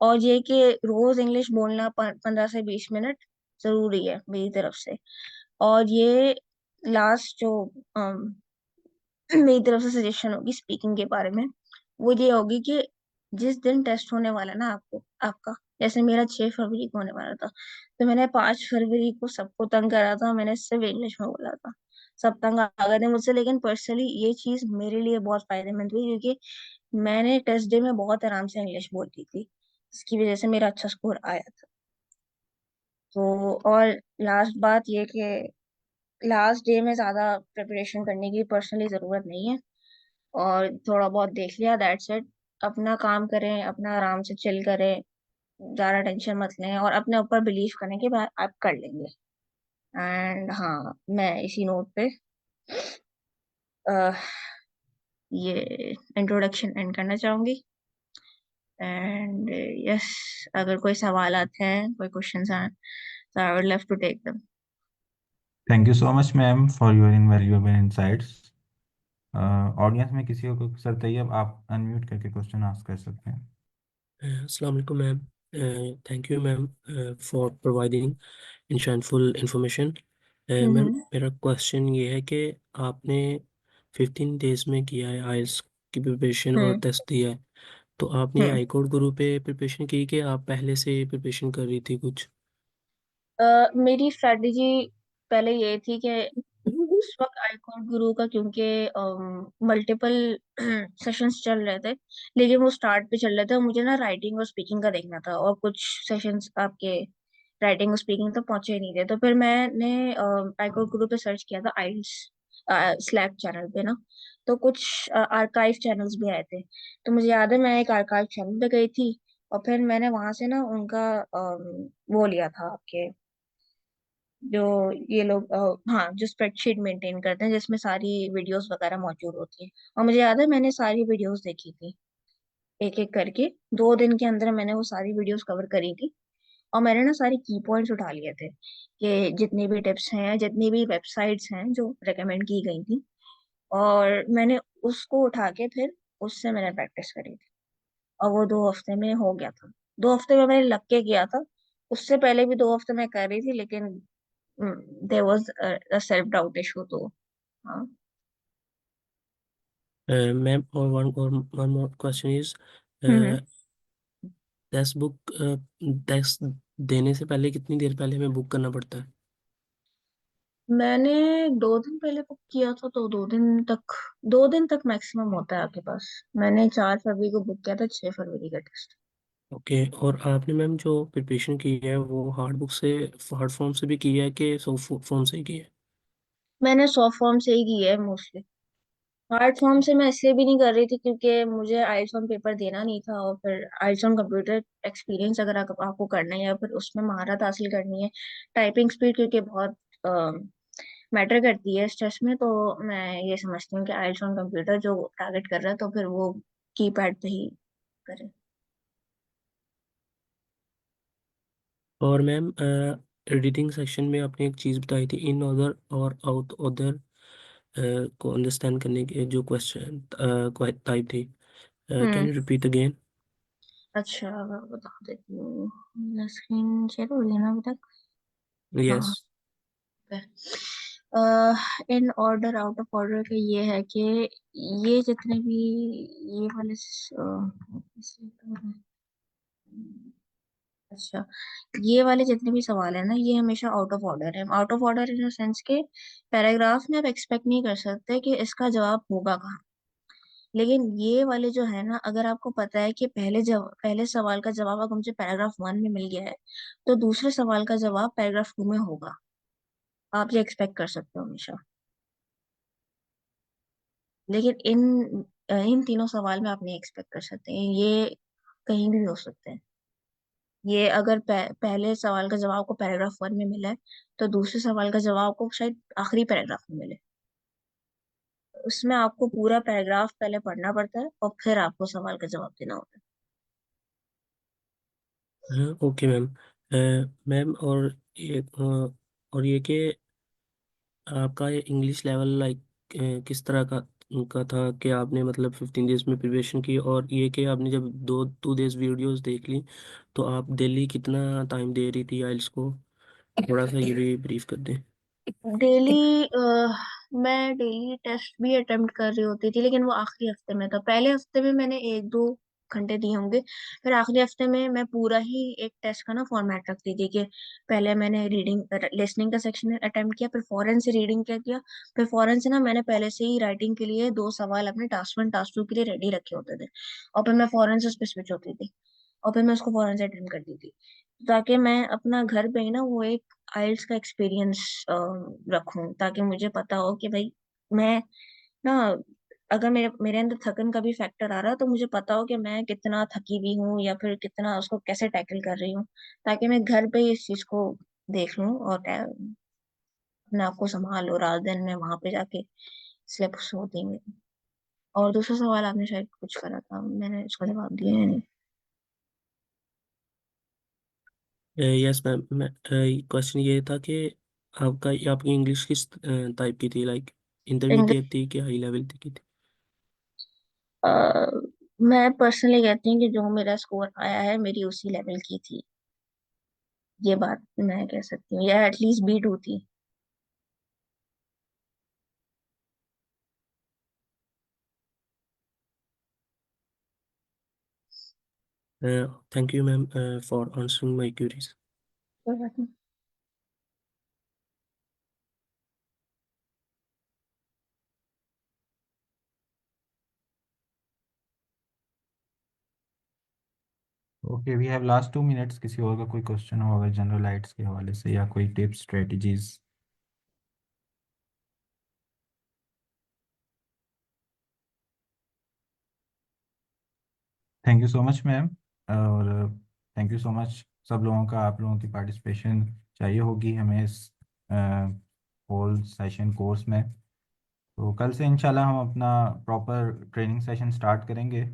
और ये कि रोज इंग्लिश बोलना 15 से 20 मिनट जरूरी है मेरी तरफ से। और ये लास्ट जो मेरी तरफ से सजेशन होगी स्पीकिंग के बारे में, वो ये होगी कि जिस दिन टेस्ट होने वाला है ना आपको, आपका, जैसे मेरा 6 फरवरी को होने वाला था, तो मैंने 5 फरवरी को सबको तंग करा था, मैंने सिर्फ इंग्लिश में बोला था। सब तंग आ गए थे मुझसे, लेकिन पर्सनली ये चीज मेरे लिए बहुत फायदेमंद हुई, क्योंकि मैंने टेस्ट डे में बहुत आराम से इंग्लिश बोलती थी, इसकी वजह से मेरा अच्छा स्कोर आया था। तो और लास्ट बात ये कि लास्ट डे में ज्यादा प्रिपरेशन करने की पर्सनली जरूरत नहीं है, और थोड़ा बहुत देख लिया, दैट्स इट। अपना काम करें, अपना आराम से चिल करें, ज्यादा टेंशन मत लें, और अपने ऊपर बिलीव करें कि भाई आप कर लेंगे। एंड हाँ, मैं इसी नोट पे अह, ये इंट्रोडक्शन एंड करना चाहूंगी। एंड यस, अगर कोई सवाल आते हैं, कोई क्वेश्चंस आए, तो I would love to take them. Thank you so much ma'am for your invaluable insights. Audience में किसी को सर तैयब आप अनम्यूट करके क्वेश्चन आस्क कर सकते हैं। अस्सलाम वालेकुम ma'am. Thank you ma'am for providing insightful information. Ma'am, hmm. मेरा क्वेश्चन ये है कि आपने 15 डेज में किया है आइल्स की प्रिपरेशन और हम्म। टेस्ट दिया है, तो आपने हम्म। आई कोड गुरु पे प्रिपरेशन की कि आप पहले से प्रिपरेशन कर रही थी कुछ? मेरी स्ट्रेटजी पहले ये थी कि उस वक्त आईकॉन गुरु का, क्योंकि मल्टीपल सेशंस चल रहे थे, लेकिन वो स्टार्ट पे चल रहे थे, और मुझे ना राइटिंग और स्पीकिंग का देखना था, और कुछ सेशंस आपके राइटिंग और स्पीकिंग तो पहुंचे ही नहीं थे। तो फिर मैंने आईकॉन गुरु पे सर्च किया था, आइल्स स्लैक चैनल पे ना, तो कुछ आर्काइव चैनल्स भी आए थे। तो मुझे याद है मैं एक आर्काइव चैनल पे गई थी, और फिर मैंने वहां से ना उनका वो लिया था, आपके जो ये लोग हाँ, जो स्प्रेडशीट मेंटेन करते हैं जिसमें सारी वीडियोस वगैरह मौजूद होती है। और मुझे याद है मैंने सारी वीडियोस देखी थी, एक एक करके 2 दिन के अंदर मैंने वो सारी वीडियोस कवर करी थी। और मैंने ना सारे की पॉइंट्स उठा लिए थे कि जितनी भी टिप्स हैं, जितनी भी वेबसाइट्स हैं जो रेकमेंड की गई थी, और मैंने उसको उठा के फिर उससे मैंने प्रैक्टिस करी थी। और वो 2 हफ्ते में हो गया था। 2 हफ्ते में मैंने लग के किया था। उससे पहले भी 2 हफ्ते में कर रही थी, लेकिन there was a self doubt issue, तो हाँ। मैम, और one more question is, hmm. Text book text देने से पहले कितनी देर पहले हमें बुक करना पड़ता है? मैंने 2 दिन पहले बुक किया था, तो 2 दिन तक मैक्सिमम होता है आपके पास। मैंने 4 फरवरी को बुक किया था, 6 फरवरी का टेस्ट। ओके, और आपने मैम जो प्रिपरेशन की है वो हार्ड बुक से, हार्ड फॉर्म से भी की है कि सॉफ्ट फॉर्म से ही की है? मैंने सॉफ्ट फॉर्म से ही की है मोस्टली। हार्ड फॉर्म से मैं इसलिए भी नहीं कर रही थी क्योंकि मुझे आइल्स ऑन पेपर देना नहीं था, और फिर आइल्स ऑन कंप्यूटर एक्सपीरियंस अगर आपको करना है या फिर उसमें महारत हासिल करनी है, टाइपिंग स्पीड क्योंकि बहुत मैटर करती है इस टेस्ट में, तो मैं ये समझती हूँ कि आइल्स ऑन कंप्यूटर जो टारगेट कर रहा है तो फिर वो कीपैड पे ही करे। और मैम एडिटिंग सेक्शन में आपने एक चीज़ बताई थी, इन ऑर्डर और आउट ऑर्डर को अंडरस्टैंड करने के जो क्वेश्चन टाइप थी, can hmm. You repeat again? अच्छा, मैं बता देती हूँ। स्क्रीन शेयर हो गई ना अभी तक? यस। हाँ। In order out of order का ये है कि ये जितने भी ये वाले अच्छा, ये वाले जितने भी सवाल है ना, ये हमेशा आउट ऑफ ऑर्डर है। Out of order in the sense के पैराग्राफ में आप एक्सपेक्ट नहीं कर सकते कि इसका जवाब होगा कहाँ। लेकिन ये वाले जो है ना, अगर आपको पता है कि पहले सवाल का जवाब अगर मुझे पैराग्राफ 1 में मिल गया है, तो दूसरे सवाल का जवाब पैराग्राफ 2 में होगा। आप ये एक्सपेक्ट कर सकते हो हमेशा। लेकिन इन तीनों सवाल में आप नहीं एक्सपेक्ट कर सकते, ये कहीं भी हो सकते हैं। ये अगर पहले सवाल का जवाब को पैराग्राफ 1 में मिला है, तो दूसरे सवाल का जवाब को शायद आखिरी पैराग्राफ में मिले। उसमें आपको पूरा पैराग्राफ पहले पढ़ना पड़ता है और फिर आपको सवाल का जवाब देना होता ओके मैम। मैम और ये कि आपका ये इंग्लिश लेवल लाइक किस तरह का था कि आपने मतलब 15 डेज में प्रिपरेशन की, और ये कि आपने जब 2 डेज वीडियोस देख ली तो आप डेली कितना टाइम दे रही थी आइल्स को? थोड़ा सा ये भी ब्रीफ कर दें। है। डेली मैं डेली टेस्ट भी अटेम्प्ट कर रही होती थी, लेकिन वो आखिरी हफ्ते में था। पहले हफ्ते में मैंने 1-2 घंटे दिए होंगे। फिर आखिरी हफ्ते में मैं पूरा ही एक टेस्ट का ना फॉर्मेट रखती थी कि पहले मैंने रीडिंग लिसनिंग का सेक्शन अटेम्प्ट किया, फिर फौरन से रीडिंग किया। फिर फौरन से ना मैंने पहले से ही राइटिंग के लिए 2 सवाल अपने टास्क 1 टास्क 2 के लिए रेडी रखे होते थे, और फिर मैं फौरन से उस पर स्विच होती थी, और फिर मैं उसको फौरन से अटेम्प्ट करती थी, ताकि मैं अपना घर पे ही ना वो एक आइल्स का एक्सपीरियंस रखूं, ताकि मुझे पता हो कि भाई मैं ना, अगर मेरे मेरे अंदर थकन का भी फैक्टर आ रहा है तो मुझे पता हो कि मैं कितना थकी हुई हूँ या फिर कितना उसको कैसे टैकल कर रही हूँ, ताकि मैं घर पे ही इस चीज को देख लूं और अपने आप को संभाल लूं, रात दिन में वहां पे जाके स्लिप होती में। और दूसरा सवाल आपने शायद कुछ करा था, मैंने उसका जवाब दिया है नहीं। यस मैम, मैं क्वेश्चन ये था कि आपकी इंग्लिश किस टाइप की थी, लाइक इंटरमीडिएट थी कि हाई लेवल की थी? अ, मैं पर्सनली कहती हूँ कि जो मेरा स्कोर आया है मेरी उसी लेवल की थी, ये बात मैं कह सकती हूँ, या एटलीस्ट B2 थी। Thank you ma'am for answering my queries. कोई बात नहीं। Okay, we have last 2 minutes. किसी और का कोई क्वेश्चन हो अगर जनरल लाइट्स के हवाले से या कोई tips strategies? Thank you so much ma'am. और थैंक यू सो मच सब लोगों का, आप लोगों की पार्टिसिपेशन चाहिए होगी हमें इस होल सेशन कोर्स में। तो कल से इंशाल्लाह हम अपना प्रॉपर ट्रेनिंग सेशन स्टार्ट करेंगे।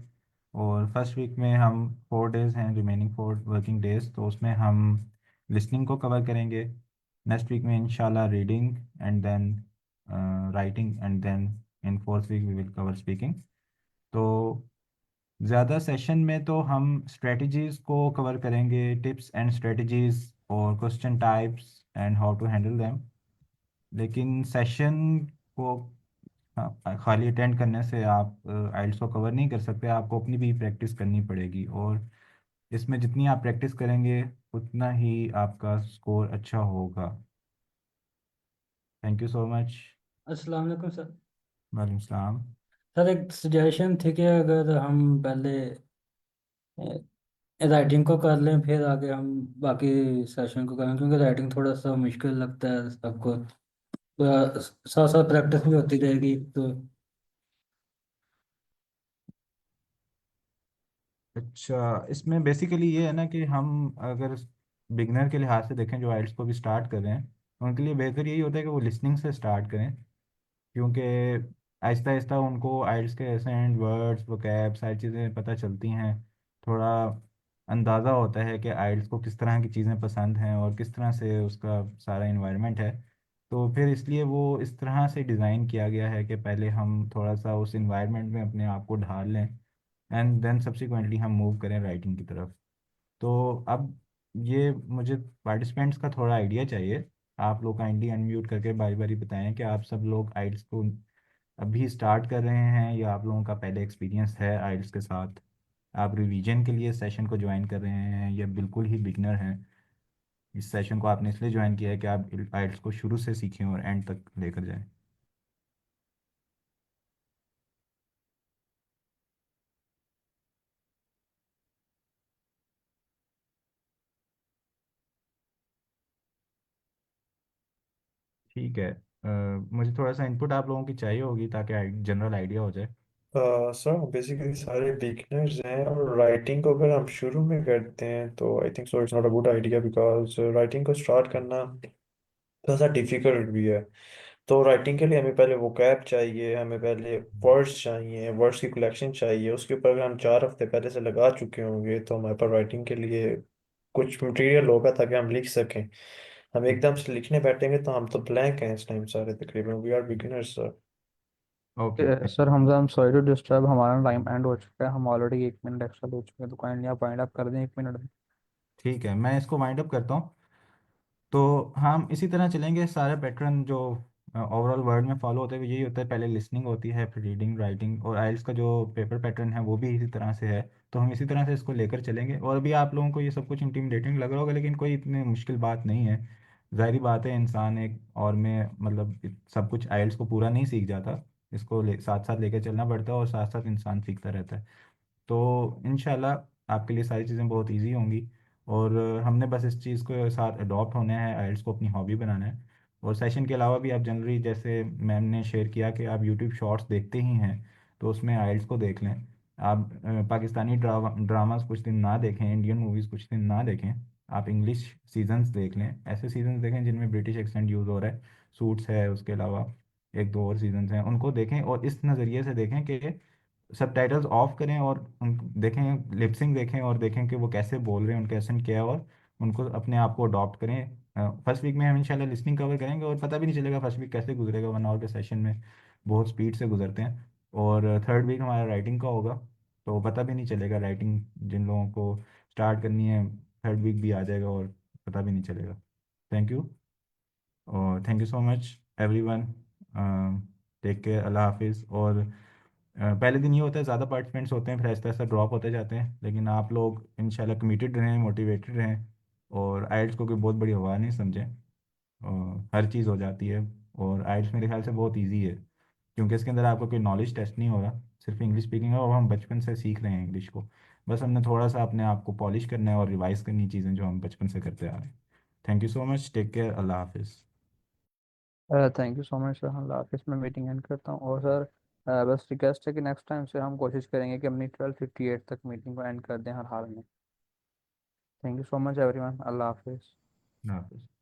और फर्स्ट वीक में हम 4 डेज़ हैं, रिमेनिंग 4 वर्किंग डेज, तो उसमें हम लिसनिंग को कवर करेंगे। नेक्स्ट वीक में इंशाल्लाह reading, and then writing, and then in fourth week we will cover speaking. तो ज़्यादा सेशन में तो हम स्ट्रेटजीज़ को कवर करेंगे, टिप्स एंड स्ट्रेटजीज़ और question types and how to handle them. लेकिन सेशन को खाली अटेंड करने से आप आइल्स को कवर नहीं कर सकते, आपको अपनी भी प्रैक्टिस करनी पड़ेगी। और इसमें जितनी आप प्रैक्टिस करेंगे उतना ही आपका स्कोर अच्छा होगा। Thank you so much. अस्सलाम वालेकुम सर। वालेकुम सलाम। सर एक सजेशन थी कि अगर हम पहले राइटिंग को कर लें फिर आगे हम बाकी सेशन को करें, क्योंकि राइटिंग थोड़ा सा मुश्किल लगता है सबको, साथ साथ प्रैक्टिस भी होती रहेगी तो। अच्छा, इसमें बेसिकली ये है ना कि हम अगर बिगनर के लिहाज से देखें जो आइल्स को भी स्टार्ट कर रहे हैं, उनके लिए बेहतर यही होता है कि वो लिसनिंग से स्टार्ट करें, क्योंकि आहिस्ता आहिस्ता उनको आइल्स के एसेंट वर्ड्स वोकैब सारी चीज़ें पता चलती हैं। थोड़ा अंदाज़ा होता है कि आइल्स को किस तरह की चीज़ें पसंद हैं और किस तरह से उसका सारा इन्वायरमेंट है। तो फिर इसलिए वो इस तरह से डिज़ाइन किया गया है कि पहले हम थोड़ा सा उस इन्वायरमेंट में अपने आप को ढाल लें एंड देन सब्सिक्वेंटली हम मूव करें राइटिंग की तरफ। तो अब ये मुझे पार्टिसिपेंट्स का थोड़ा आइडिया चाहिए। आप लोग काइंडली अनम्यूट करके बारी बारी बताएं कि आप सब लोग आइल्स को अभी स्टार्ट कर रहे हैं या आप लोगों का पहले एक्सपीरियंस है आइल्स के साथ। आप रिवीजन के लिए सेशन को ज्वाइन कर रहे हैं या बिल्कुल ही बिगनर हैं। इस सेशन को आपने इसलिए ज्वाइन किया है कि आप आइल्स को शुरू से सीखें और एंड तक लेकर जाएं। ठीक है। मुझे थोड़ा सा इनपुट आप लोगों की चाहिए होगी ताकि जनरल आइडिया हो जाए। सर बेसिकली सारे बिगनर्स हैं, और राइटिंग को अगर हम शुरू में करते हैं तो I think so it's not a good idea, because writing को स्टार्ट करना थोड़ा सा डिफिकल्ट भी है। तो राइटिंग के लिए हमें पहले वोकैब चाहिए, हमें पहले वर्ड्स चाहिए, वर्ड्स की कलेक्शन चाहिए। उसके ऊपर अगर हम 4 हफ्ते पहले से लगा चुके होंगे तो हमारे पास राइटिंग के लिए कुछ मटेरियल होगा ताकि हम लिख सकें। हम एकदम से लिखने बैठेंगे तो हम तो ब्लैंक हैं इस टाइम सारे, तकरीबन we are beginners sir. Okay. Sir Hamza, हम सॉरी टू डिस्टर्ब, हमारा टाइम एंड हो चुका है, हम ऑलरेडी 1 मिनट एक्स्ट्रा ले चुके हैं, तो काइंडली आप वाइंड अप कर दें 1 मिनट में। ठीक है, मैं इसको वाइंड अप करता हूँ। तो हम इसी तरह चलेंगे, सारे पैटर्न जो ओवरऑल वर्ड में फॉलो होते हुए यही होता है। पहले लिसनिंग होती है, फिर रीडिंग राइटिंग, और आइल्स का जो पेपर पैटर्न है वो भी इसी तरह से है। तो हम इसी तरह से इसको लेकर चलेंगे। और अभी आप लोगों को ये सब कुछ इंटिमिडेटिंग लग रहा होगा, लेकिन कोई इतनी मुश्किल बात नहीं है। जाहिर बात है, इंसान एक और में मतलब सब कुछ आइल्स को पूरा नहीं सीख जाता। इसको साथ साथ लेकर चलना पड़ता है और साथ साथ इंसान सीखता रहता है। तो इंशाल्लाह आपके लिए सारी चीज़ें बहुत इजी होंगी। और हमने बस इस चीज़ को साथ अडॉप्ट होना है, आइल्स को अपनी हॉबी बनाना है। और सेशन के अलावा भी आप जनरली, जैसे मैम ने शेयर किया कि आप यूट्यूब शॉर्ट्स देखते ही हैं, तो उसमें आइल्स को देख लें। आप पाकिस्तानी ड्रामास कुछ दिन ना देखें, इंडियन मूवीज़ कुछ दिन ना देखें। आप इंग्लिश सीजन्स देख लें, ऐसे सीजन्स देखें जिनमें ब्रिटिश एक्सेंट यूज़ हो रहा है। सूट्स है, उसके अलावा एक दो और सीजन्स हैं, उनको देखें और इस नज़रिए से देखें कि सबटाइटल्स ऑफ करें और उन देखें, लिपसिंग देखें और देखें कि वो कैसे बोल रहे हैं, उनका एसेंट क्या है, और उनको अपने आप को अडॉप्ट करें। फर्स्ट वीक में हम इंशाल्लाह लिसनिंग कवर करेंगे और पता भी नहीं चलेगा फर्स्ट वीक कैसे गुजरेगा, 1 आवर के सेशन में बहुत स्पीड से गुजरते हैं। और थर्ड वीक हमारा राइटिंग का होगा, तो पता भी नहीं चलेगा। राइटिंग जिन लोगों को स्टार्ट करनी है, थर्ड वीक भी आ जाएगा और पता भी नहीं चलेगा। थैंक यू, और thank you so much everyone. Take care, अल्लाह हाफिज़। और पहले दिन ये होता है ज़्यादा पार्टिसिपेंट्स होते हैं, फिर आहिस्ता आहिस्ता ड्रॉप होते जाते हैं, लेकिन आप लोग इंशाल्लाह कमिटेड रहें, मोटिवेटेड रहें, और आइल्स को कोई बहुत बड़ी हवा नहीं समझें। हर चीज़ हो जाती है। और आइल्स मेरे ख्याल से बहुत इजी है, क्योंकि इसके अंदर आपका कोई नॉलेज टेस्ट नहीं हो रहा, सिर्फ इंग्लिश स्पीकिंग है, और हम बचपन से सीख रहे हैं इंग्लिश को। बस हमने थोड़ा सा अपने आप को पॉलिश करना है और रिवाइज करनी चीज़ें जो हम बचपन से करते आ रहे हैं। Thank you so much, take care, अल्लाह हाफिज़। Thank you so much sir, हम ऑफिस में मीटिंग एंड करता हूँ। और सर बस रिक्वेस्ट है कि नेक्स्ट टाइम से हम कोशिश करेंगे कि अपनी 12:58 तक मीटिंग को एंड कर दें हर हाल में। Thank you so much everyone, अल्लाह हाफिज़। अल्लाह हाफिज़।